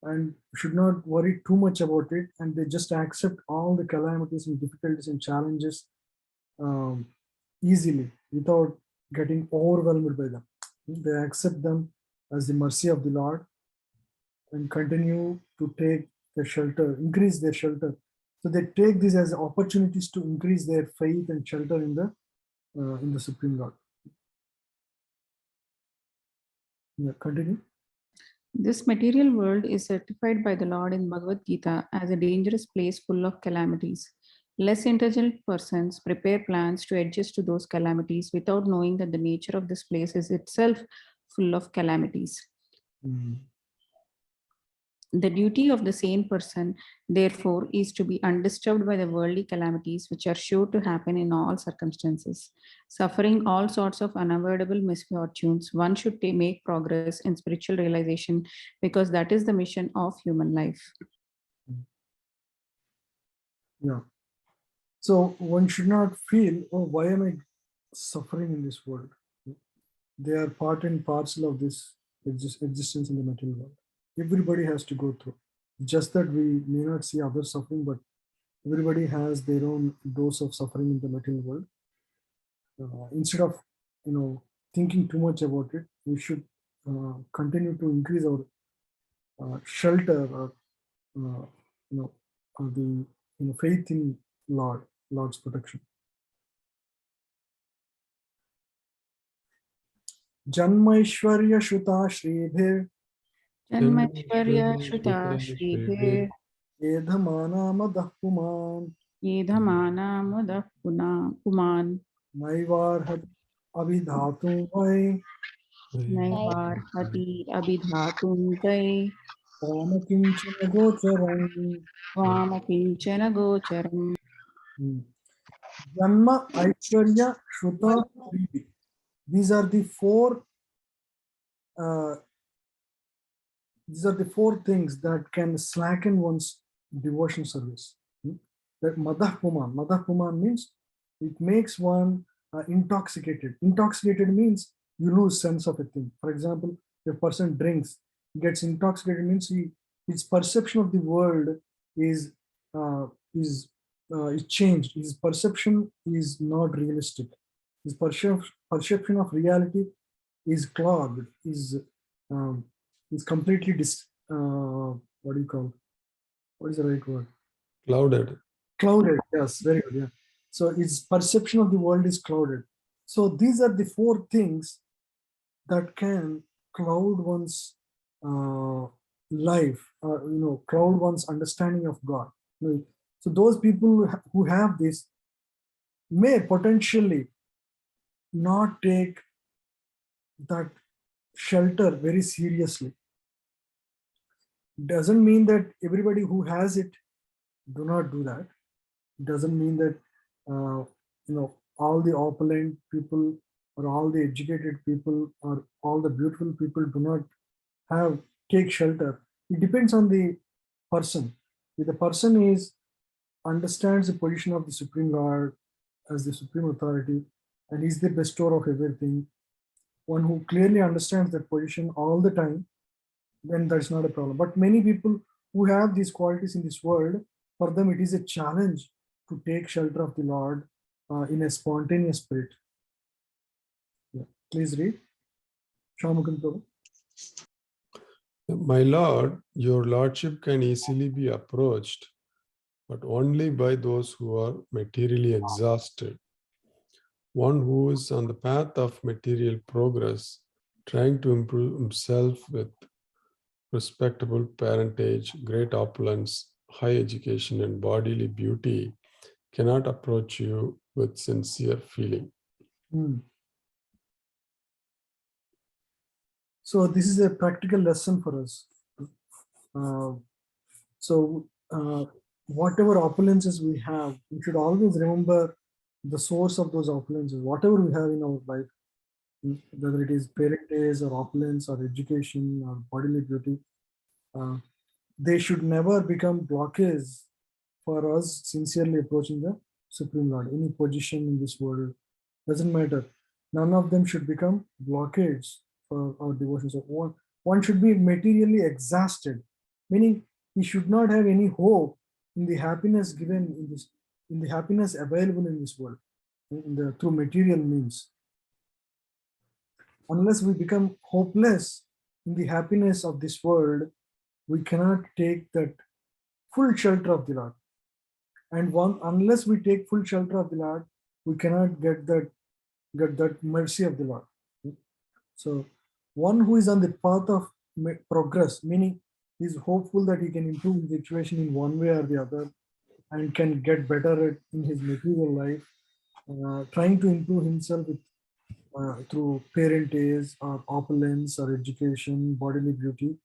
and should not worry too much about it, and they just accept all the calamities and difficulties and challenges easily without getting overwhelmed by them. They accept them as the mercy of the Lord and continue to take their shelter, increase their shelter. So they take this as opportunities to increase their faith and shelter in the Supreme Lord. Yeah, continue. This material world is certified by the Lord in Bhagavad Gita as a dangerous place full of calamities. Less intelligent persons prepare plans to adjust to those calamities without knowing that the nature of this place is itself full of calamities. The duty of the sane person, therefore, is to be undisturbed by the worldly calamities which are sure to happen in all circumstances. Suffering all sorts of unavoidable misfortunes, one should make progress in spiritual realization because that is the mission of human life. Yeah. So one should not feel, oh, why am I suffering in this world? They are part and parcel of this existence in the material world. Everybody has to go through. Just that we may not see others suffering, but everybody has their own dose of suffering in the material world. Instead of thinking too much about it, we should continue to increase our shelter or the faith in Lord's protection. Janmaishwarya Shruta Shribhir Janmaishwarya Shruta Shribhir Edhamana Madah Puman Yedhamana Mudah Puman Naivar Abhidhatum Vai Naivar Hati Abhidhatum Tai Pamakinchana Gocharam. Swamakinchana Gocharam. Janma, Aishwarya, Shruta, Shribhi. These are the four. These are the four things that can slacken one's devotion service. That Madah Puman means it makes one intoxicated. Intoxicated means you lose sense of a thing. For example, if a person drinks, gets intoxicated means his perception of the world is changed. His perception is not realistic. His perception of reality is clogged. Is completely what do you call? What is the right word? Clouded. Yes, very good. Yeah. So his perception of the world is clouded. So these are the four things that can cloud one's life, cloud one's understanding of God. So those people who have this may potentially not take that shelter very seriously. Doesn't mean that everybody who has it do not do that. Doesn't mean that all the opulent people or all the educated people or all the beautiful people do not take shelter. It depends on the person. If the person understands the position of the Supreme Lord as the supreme authority and is the bestower of everything, one who clearly understands that position all the time, then that's not a problem. But many people who have these qualities in this world, for them it is a challenge to take shelter of the Lord in a spontaneous spirit. Yeah. Please read. Shamakanto. My Lord, your Lordship can easily be approached, but only by those who are materially exhausted. One who is on the path of material progress, trying to improve himself with respectable parentage, great opulence, high education, and bodily beauty, cannot approach you with sincere feeling. So this is a practical lesson for us. Whatever opulences we have, we should always remember the source of those opulences. Whatever we have in our life, whether it is parentage or opulence or education or bodily beauty, they should never become blockades for us sincerely approaching the Supreme Lord. Any position in this world, doesn't matter. None of them should become blockades for our devotion. So one should be materially exhausted, meaning he should not have any hope in the happiness given in the happiness available in this world, through material means. Unless we become hopeless in the happiness of this world, we cannot take that full shelter of the Lord. And unless we take full shelter of the Lord, we cannot get that mercy of the Lord. So one who is on the path of progress, meaning is hopeful that he can improve the situation in one way or the other and can get better in his material life, trying to improve himself through parentage or opulence or education, bodily beauty.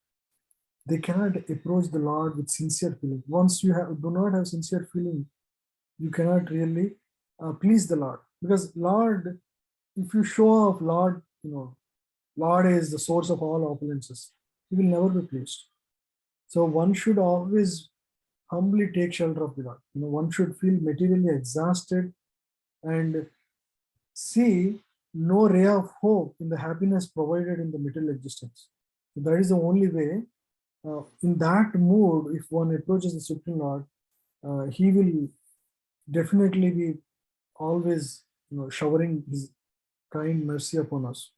they cannot approach the Lord with sincere feeling. Once you do not have sincere feeling, you cannot really please the Lord. Because Lord, if you show off Lord, Lord is the source of all opulences, He will never be pleased. So one should always humbly take shelter of the Lord. One should feel materially exhausted and see no ray of hope in the happiness provided in the material existence. So that is the only way. In that mood, if one approaches the Supreme Lord, He will definitely be always showering His kind mercy upon us.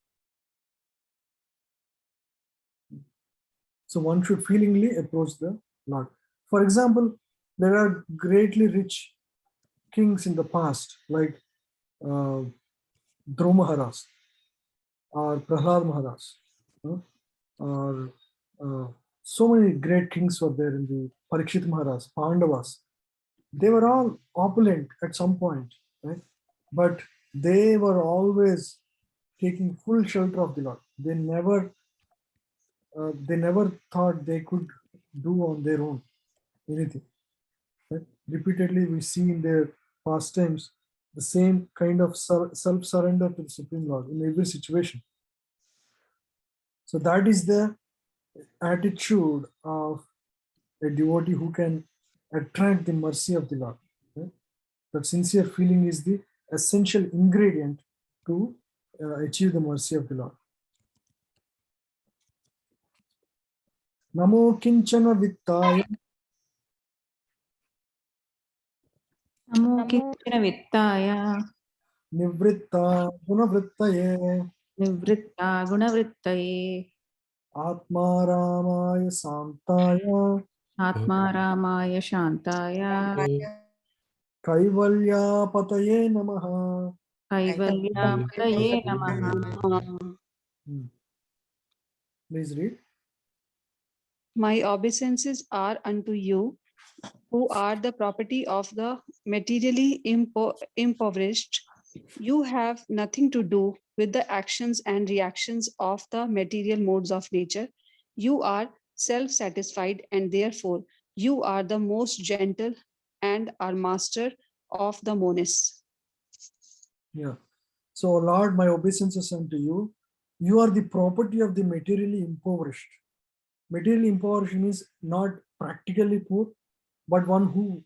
So one should feelingly approach the Lord. For example, there are greatly rich kings in the past, like Dhruva Maharaj or Prahlad Maharaj, or so many great kings were there in the Parīkṣit Maharaj, Pandavas. They were all opulent at some point, right? But they were always taking full shelter of the Lord. They never thought they could do on their own anything. Right? Repeatedly, we see in their pastimes the same kind of self-surrender to the Supreme Lord in every situation. So that is the attitude of a devotee who can attract the mercy of the Lord. Right? That sincere feeling is the essential ingredient to achieve the mercy of the Lord. Namo kinchana vittaya Namo kinchana vittaya nivritta gunavrittaye nivritta gunavrittaye atma ramaya santaya atma ramaya shantaya kaivalyapataye namaha. kaivalyapataye namaha. Please read. My obeisances are unto you, who are the property of the materially impoverished. You have nothing to do with the actions and reactions of the material modes of nature. You are self-satisfied, and therefore you are the most gentle and are master of the monists. Yeah. So, Lord, my obeisances unto you. You are the property of the materially impoverished. Materially impoverished means not practically poor, but one who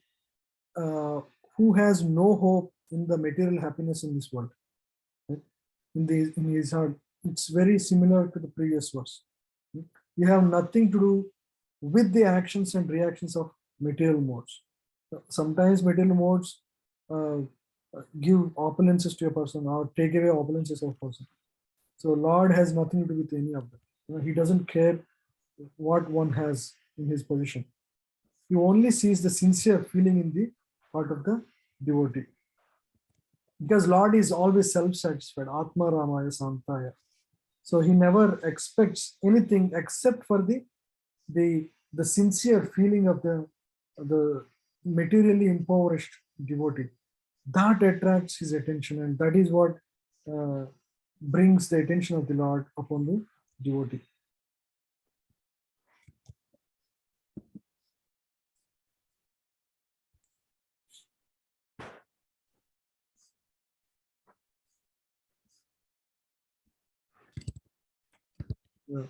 has no hope in the material happiness in this world. Right? In his heart, it's very similar to the previous verse. You have nothing to do with the actions and reactions of material modes. Sometimes material modes give opulences to a person or take away opulences of a person. So Lord has nothing to do with any of that. He doesn't care what one has in his position. He only sees the sincere feeling in the heart of the devotee. Because Lord is always self-satisfied, Atma Ramaya Santaya. So he never expects anything except for the sincere feeling of the materially impoverished devotee. That attracts his attention, and that is what brings the attention of the Lord upon the devotee. Yeah.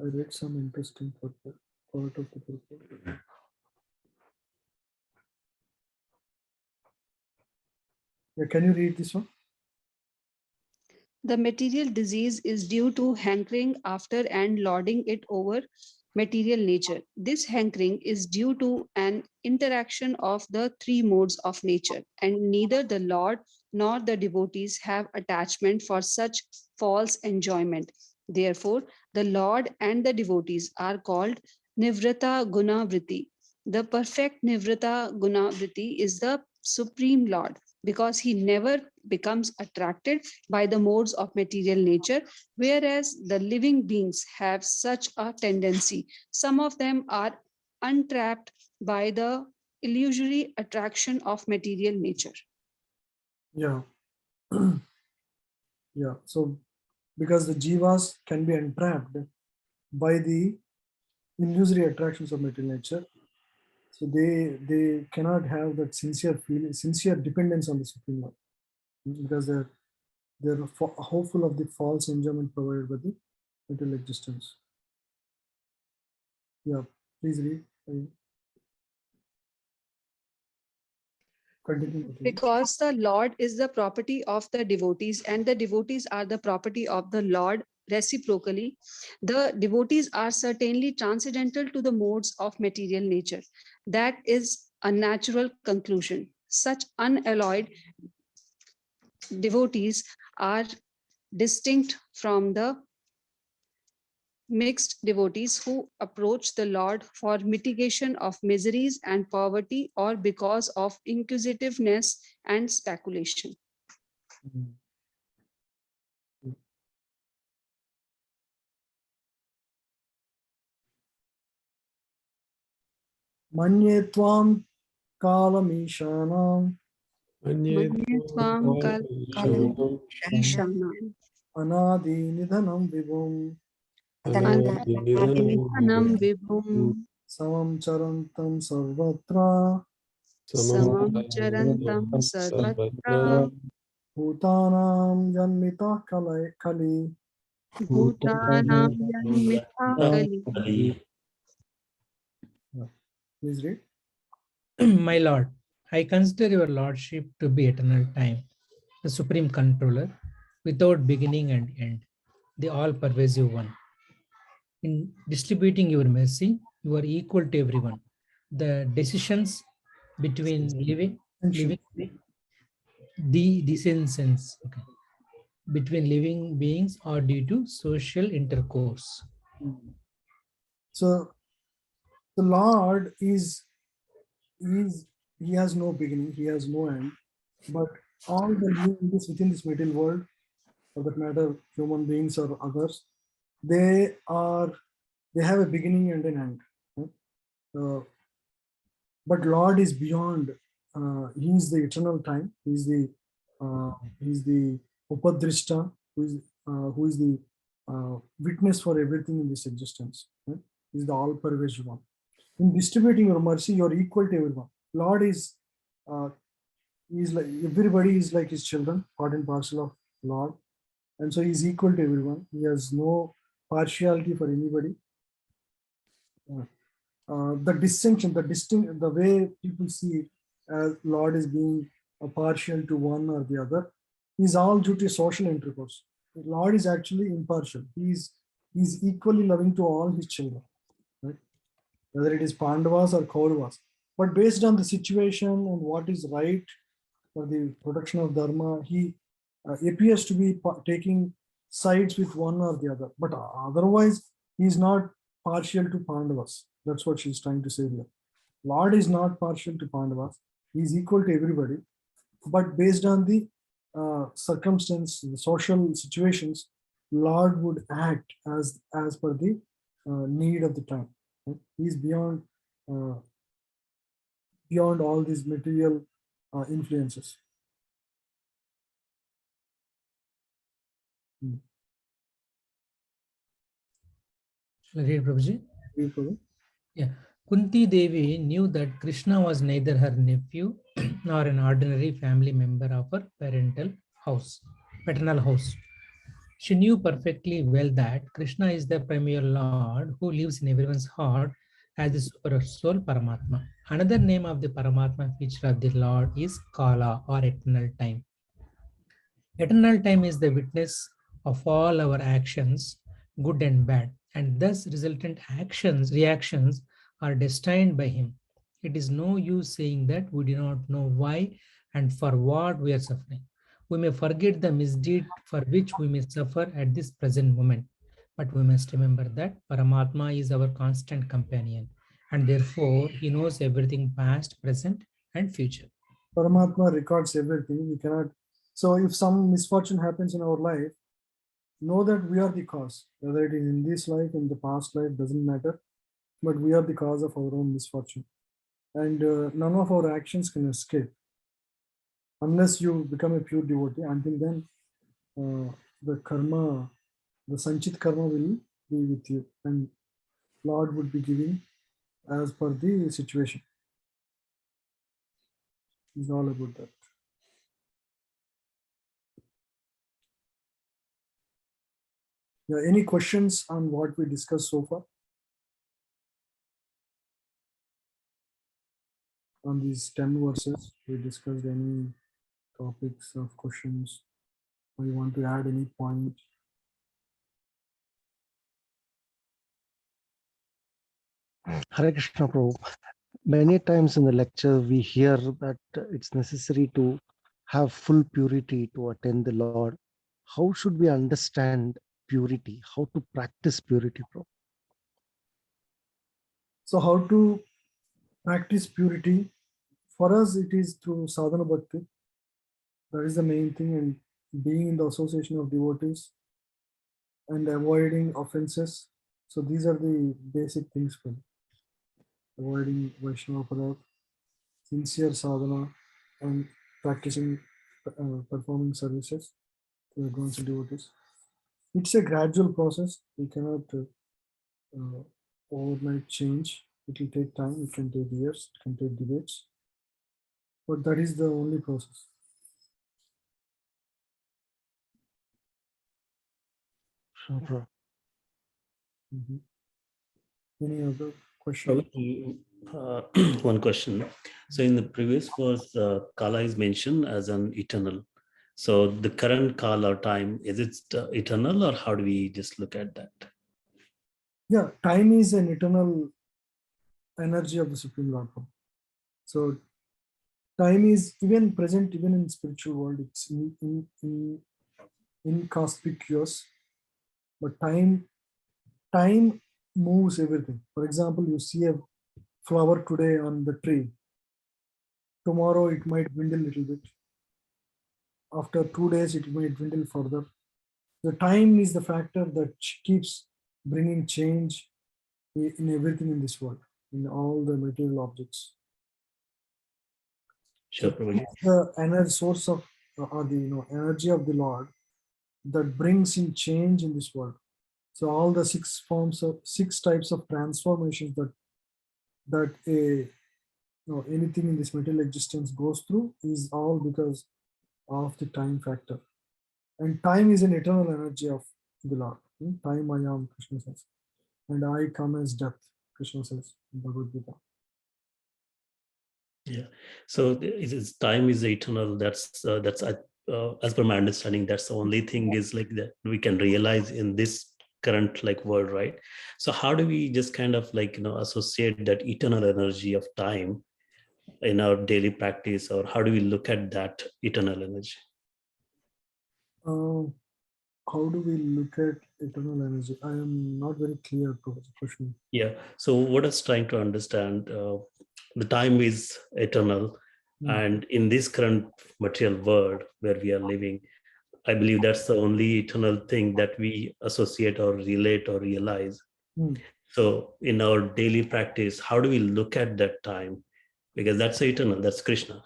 I read some interesting part of the purport. Yeah, can you read this one? The material disease is due to hankering after and lording it over material nature. This hankering is due to an interaction of the three modes of nature, and neither the Lord nor the devotees have attachment for such false enjoyment. Therefore, the Lord and the devotees are called Nivrata Guna Vritti. The perfect Nivrata Guna Vritti is the Supreme Lord, because he never becomes attracted by the modes of material nature, whereas the living beings have such a tendency. Some of them are untrapped by the illusory attraction of material nature. Yeah. Yeah. So because the jivas can be entrapped by the illusory attractions of material nature. So they cannot have that sincere feeling, sincere dependence on the Supreme Lord, because they're hopeful of the false enjoyment provided by the material existence. Yeah, please read. Continue. Because the Lord is the property of the devotees and the devotees are the property of the Lord reciprocally, the devotees are certainly transcendental to the modes of material nature. That is a natural conclusion. Such unalloyed devotees are distinct from the mixed devotees who approach the Lord for mitigation of miseries and poverty or because of inquisitiveness and speculation. Manye tvam kalameshanam Manye Tvam Shanam Ishanam anadi nidhanam vibhum Anam Vibhum samam charantam sarvatra Samam Charantam Sarvatra bhutanam janmita kali. Bhutanam Yanmitha Kali. Please read. My Lord, I consider your Lordship to be eternal time, the Supreme Controller, without beginning and end, the all-pervasive one. In distributing your mercy, you are equal to everyone. The decisions between living between living beings are due to social intercourse. So the Lord is he has no beginning, he has no end, but all the living entities within this material world, for that matter, human beings or others, they have a beginning and an end. But Lord is beyond. He is the eternal time. He is the Upadrishta, who is the witness for everything in this existence. Right? He is the all-pervasive one. In distributing your mercy, you are equal to everyone. Lord is like everybody is like his children, part and parcel of Lord, and so he is equal to everyone. He has no partiality for anybody. The distinction, the way people see it as Lord is being partial to one or the other is all due to social intercourse. Lord is actually impartial. He's equally loving to all his children, right? Whether it is Pandavas or Kauravas. But based on the situation and what is right for the protection of Dharma, he appears to be taking sides with one or the other. But otherwise, he is not partial to Pandavas. That's what she's trying to say here. Lord is not partial to Pandavas. He is equal to everybody. But based on the circumstance, the social situations, Lord would act as per the need of the time. Right? He is beyond all these material influences. Shall I read, Prabhuji? Read, Prabhu. Yeah. Kunti Devi knew that Krishna was neither her nephew nor an ordinary family member of her paternal house. She knew perfectly well that Krishna is the primary Lord who lives in everyone's heart as the super soul Paramatma. Another name of the Paramatma feature of the Lord is Kala or eternal time. Eternal time is the witness of all our actions, good and bad, and thus resultant reactions are destined by him. It is no use saying that we do not know why and for what we are suffering. We may forget the misdeed for which we may suffer at this present moment, but we must remember that Paramatma is our constant companion, and therefore he knows everything past, present, and future. Paramatma records everything. We cannot. So if some misfortune happens in our life, know that we are the cause. Whether it is in this life, in the past life, doesn't matter. But we are the cause of our own misfortune. And none of our actions can escape. Unless you become a pure devotee, until then, the karma the Sanchit karma will be with you, and Lord would be giving as per the situation. It's all about that. Yeah, any questions on what we discussed so far? On these 10 verses, we discussed any topics of questions, or you want to add any point? Hare Krishna Prabhu. Many times in the lecture, we hear that it's necessary to have full purity to attend the Lord. How should we understand purity? How to practice purity, Prabhu? So how to practice purity? For us, it is through sadhana bhakti. That is the main thing, and being in the association of devotees and avoiding offenses. So these are the basic things for me. Avoiding Vaishnava Padarth, sincere sadhana, and practicing, performing services to advanced devotees. It's a gradual process. We cannot overnight change. It will take time. It can take years. It can take decades. But that is the only process. Sure, Prabhu. Mhm. Any other question? One question. So in the previous verse, Kala is mentioned as an eternal. So the current Kala time, is it eternal, or how do we just look at that? Yeah, time is an eternal energy of the Supreme Lord. So time is even present, even in spiritual world. It's inconspicuous, but time moves everything. For example, you see a flower today on the tree. Tomorrow it might dwindle a little bit. After 2 days, it might dwindle further. The time is the factor that keeps bringing change in everything in this world, in all the material objects. Sure, So Prabhuji. the energy source of, or the energy of the Lord that brings in change in this world. So all the six types of transformations that anything in this material existence goes through is all because of the time factor. And time is an eternal energy of the Lord. Time I am, Krishna says. And I come as death, Krishna says in Bhagavad Gita. Yeah. So time is eternal. That's as per my understanding, that's the only thing is like that we can realize in this current like world, right? So how do we just kind of like associate that eternal energy of time in our daily practice, or how do we look at that eternal energy? How do we look at eternal energy? I am not very clear to the question. Yeah. So what I was trying to understand, the time is eternal, and in this current material world where we are living, I believe that's the only eternal thing that we associate or relate or realize. So in our daily practice, how do we look at that time? Because that's eternal, that's Krishna.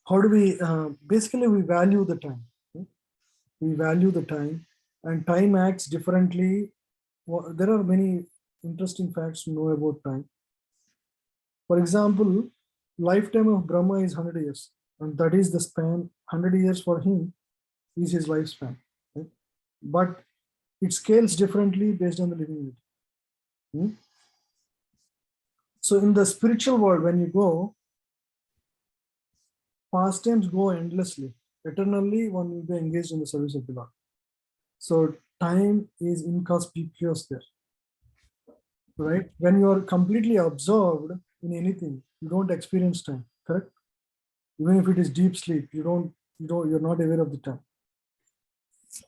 How do we, basically we value the time. We value the time, and time acts differently. There are many interesting facts to know about time. For example, lifetime of Brahma is 100 years, and that is the span. 100 years for him is his lifespan. Right? But it scales differently based on the living unit. So in the spiritual world, when you go, pastimes go endlessly. Eternally, one will be engaged in the service of the Lord. So time is inconspicuous there. Right? When you are completely absorbed in anything, you don't experience time, correct? Even if it is deep sleep, you're not aware of the time.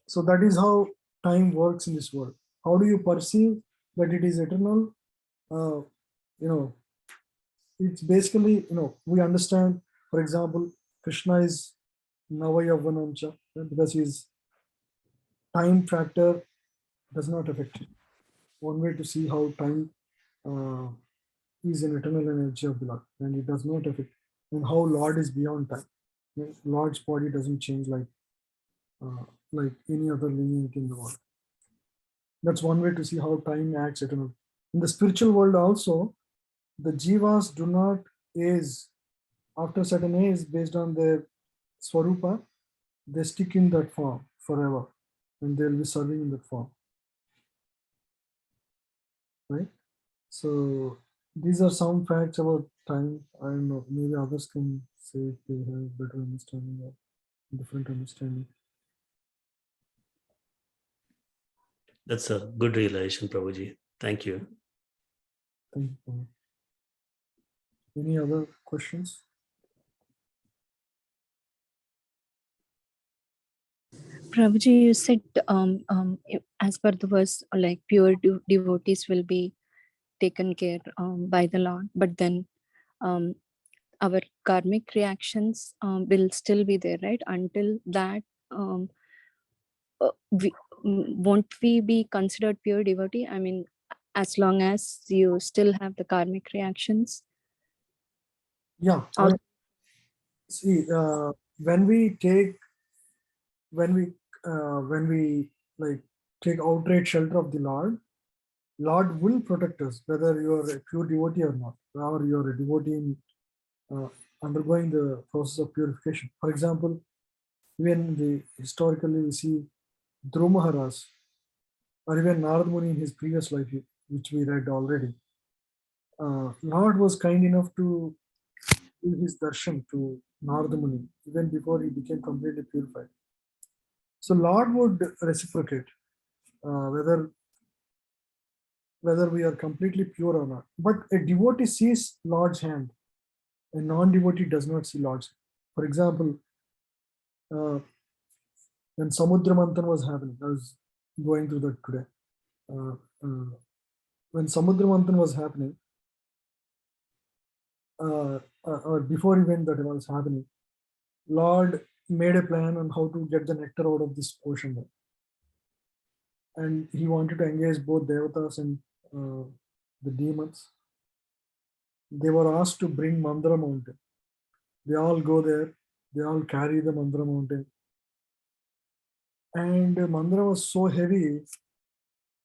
So that is how time works in this world. How do you perceive that it is eternal? It's basically, we understand, for example, Krishna is Navayavanamcha, because his time factor does not affect him. One way to see how time is an eternal energy of the Lord, and it does not affect, and how Lord is beyond time. Lord's body doesn't change like like any other living entity in the world. That's one way to see how time acts eternally. In the spiritual world also, the jivas do not age after certain age based on their swarupa. They stick in that form forever, and they'll be serving in that form. Right? So these are some facts about time. I don't know, maybe others can say if they have better understanding or different understanding. That's a good realization, Prabhuji. Thank you. Thank you. Any other questions? Prabhuji, you said as per the verse, like pure devotees will be taken care by the Lord, but then our karmic reactions will still be there, right? Until that, won't we be considered pure devotee? I mean, as long as you still have the karmic reactions? Yeah. See, when we like take outright shelter of the Lord will protect us, whether you are a pure devotee or not, or you are a devotee in, undergoing the process of purification. For example, even historically we see Dhruva Maharaj, or even Narad Muni in his previous life, which we read already. Lord was kind enough to give his darshan to Narad Muni even before he became completely purified. So Lord would reciprocate, whether we are completely pure or not. But a devotee sees Lord's hand. A non-devotee does not see Lord's hand. For example, when Samudra Manthan was happening, I was going through that today. When Samudra Manthan was happening, or before even that was happening, Lord made a plan on how to get the nectar out of this ocean. And he wanted to engage both devatas and the demons. They were asked to bring Mandara mountain. They all go there. They all carry the Mandara mountain. And Mandara was so heavy.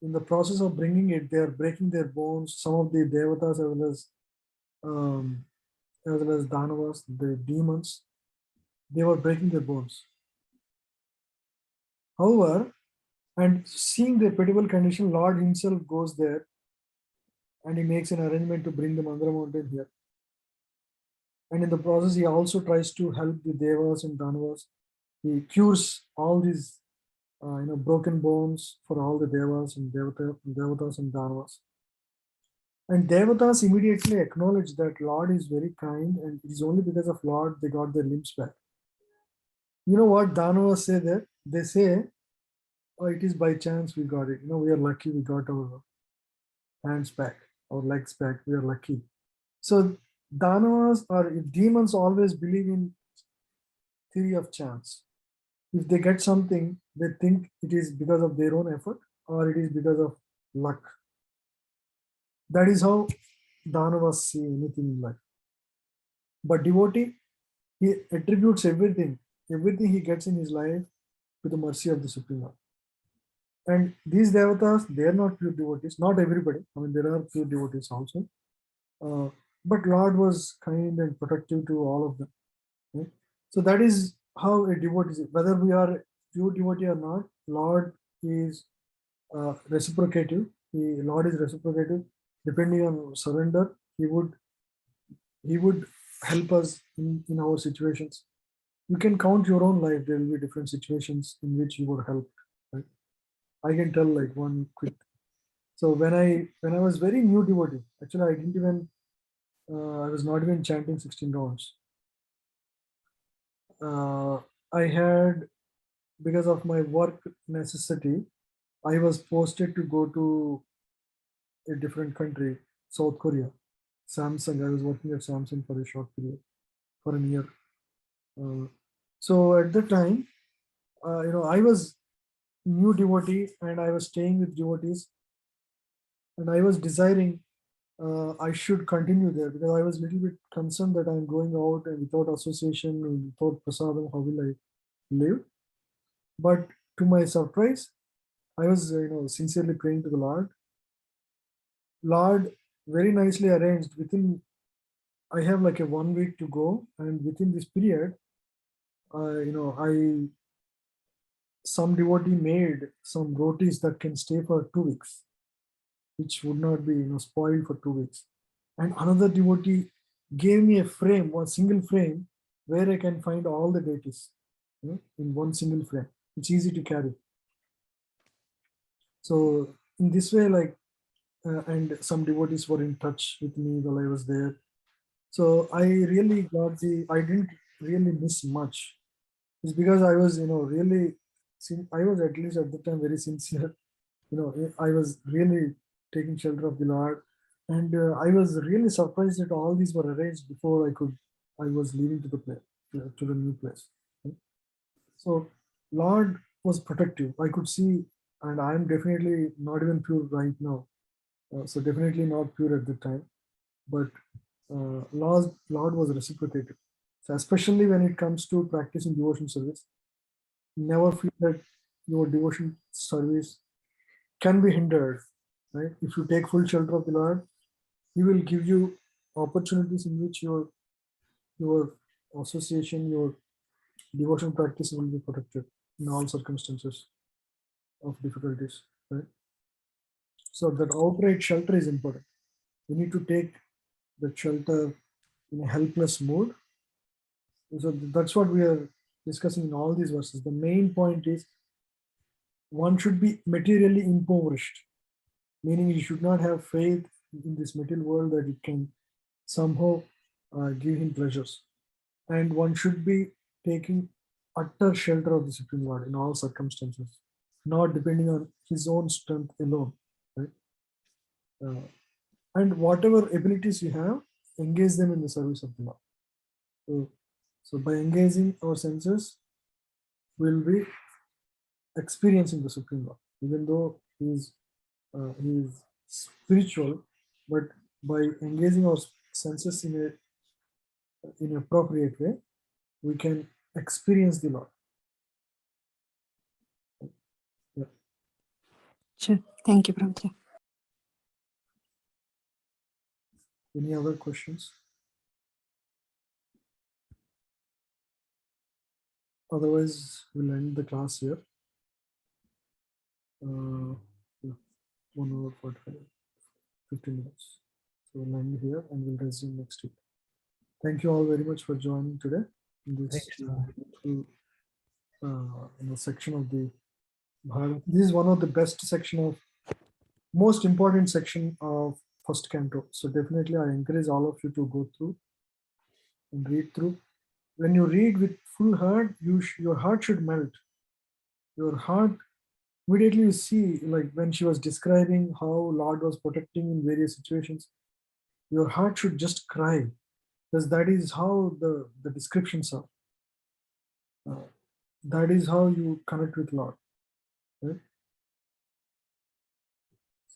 In the process of bringing it, they are breaking their bones. Some of the devatas as well as Danavas, the demons, they were breaking their bones. However, and seeing their pitiable condition, Lord himself goes there and he makes an arrangement to bring the Mandara mountain here. And in the process, he also tries to help the Devas and Danavas. He cures all these broken bones for all the Devas and Devatas and Danavas. And Devatas immediately acknowledge that Lord is very kind, and it is only because of Lord they got their limbs back. You know what Danavas say there? They say, oh, it is by chance we got it. We are lucky we got our hands back, our legs back. We are lucky. So Danavas or demons always believe in theory of chance. If they get something, they think it is because of their own effort or it is because of luck. That is how Danavas see anything in life. But devotee, he attributes everything he gets in his life to the mercy of the Supreme Lord. And these devatas, they are not pure devotees. Not everybody. I mean, there are pure devotees also. But Lord was kind and protective to all of them. Right? So that is how a devotee is. Whether we are pure devotee or not, Lord is reciprocative. Lord is reciprocative. Depending on surrender, he would help us in our situations. You can count your own life. There will be different situations in which you were helped. Right? I can tell like one quick. So when I was very new devotee, actually I didn't even I was not even chanting 16 rounds. I had, because of my work necessity, I was posted to go to a different country, South Korea. Samsung. I was working at Samsung for a short period, for a year. So at the time, I was new devotee and I was staying with devotees, and I was desiring I should continue there because I was a little bit concerned that I'm going out and without association and without prasadam, how will I live? But to my surprise, I was sincerely praying to the Lord. Lord very nicely arranged within. I have like a 1 week to go, and within this period, some devotee made some rotis that can stay for 2 weeks, which would not be spoiled for 2 weeks. And another devotee gave me a frame, one single frame, where I can find all the deities in one single frame. It's easy to carry. So in this way, and some devotees were in touch with me while I was there. So I really got I didn't really miss much. It's because I was, really, I was at least at the time very sincere. I was really taking shelter of the Lord. And I was really surprised that all these were arranged before I was leaving to the place, to the new place. So Lord was protective. I could see, and I am definitely not even pure right now. So definitely not pure at the time, but Lord was reciprocated. So especially when it comes to practicing devotion service, never feel that your devotion service can be hindered. Right? If you take full shelter of the Lord, He will give you opportunities in which your association, your devotion practice will be protected in all circumstances of difficulties. Right? So that outright shelter is important. We need to take that shelter in a helpless mode. So that's what we are discussing in all these verses. The main point is one should be materially impoverished, meaning you should not have faith in this material world that it can somehow give him pleasures. And one should be taking utter shelter of the Supreme Lord in all circumstances, not depending on his own strength alone. Right? And whatever abilities you have, engage them in the service of the Lord. So by engaging our senses, we'll be experiencing the Supreme Lord, even though he is spiritual, but by engaging our senses in an appropriate way, we can experience the Lord. Yeah. Sure. Thank you, Prabhuji. Any other questions? Otherwise, we'll end the class here. 1 hour 45, 15 minutes. So we'll end here and we'll resume next week. Thank you all very much for joining today in this section of the Bhagavatam. This is one of the best section of, most important section of first canto. So definitely I encourage all of you to go through and read through. When you read with full heart, your heart should melt. Your heart, immediately you see, like when she was describing how Lord was protecting in various situations, your heart should just cry, because that is how the descriptions are. That is how you connect with Lord. Right?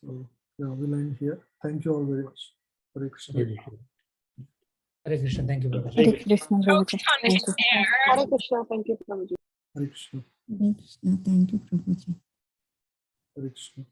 So yeah, we'll end here. Thank you all very much. Parīkṣit. Hare Krishna. Thank you, Prabhuji. Hare Krishna, Prabhuji. Thank you. Hare Krishna. Thank you, Prabhuji. Parīkṣit. Hare Krishna. Thank you, Prabhuji. Parīkṣit.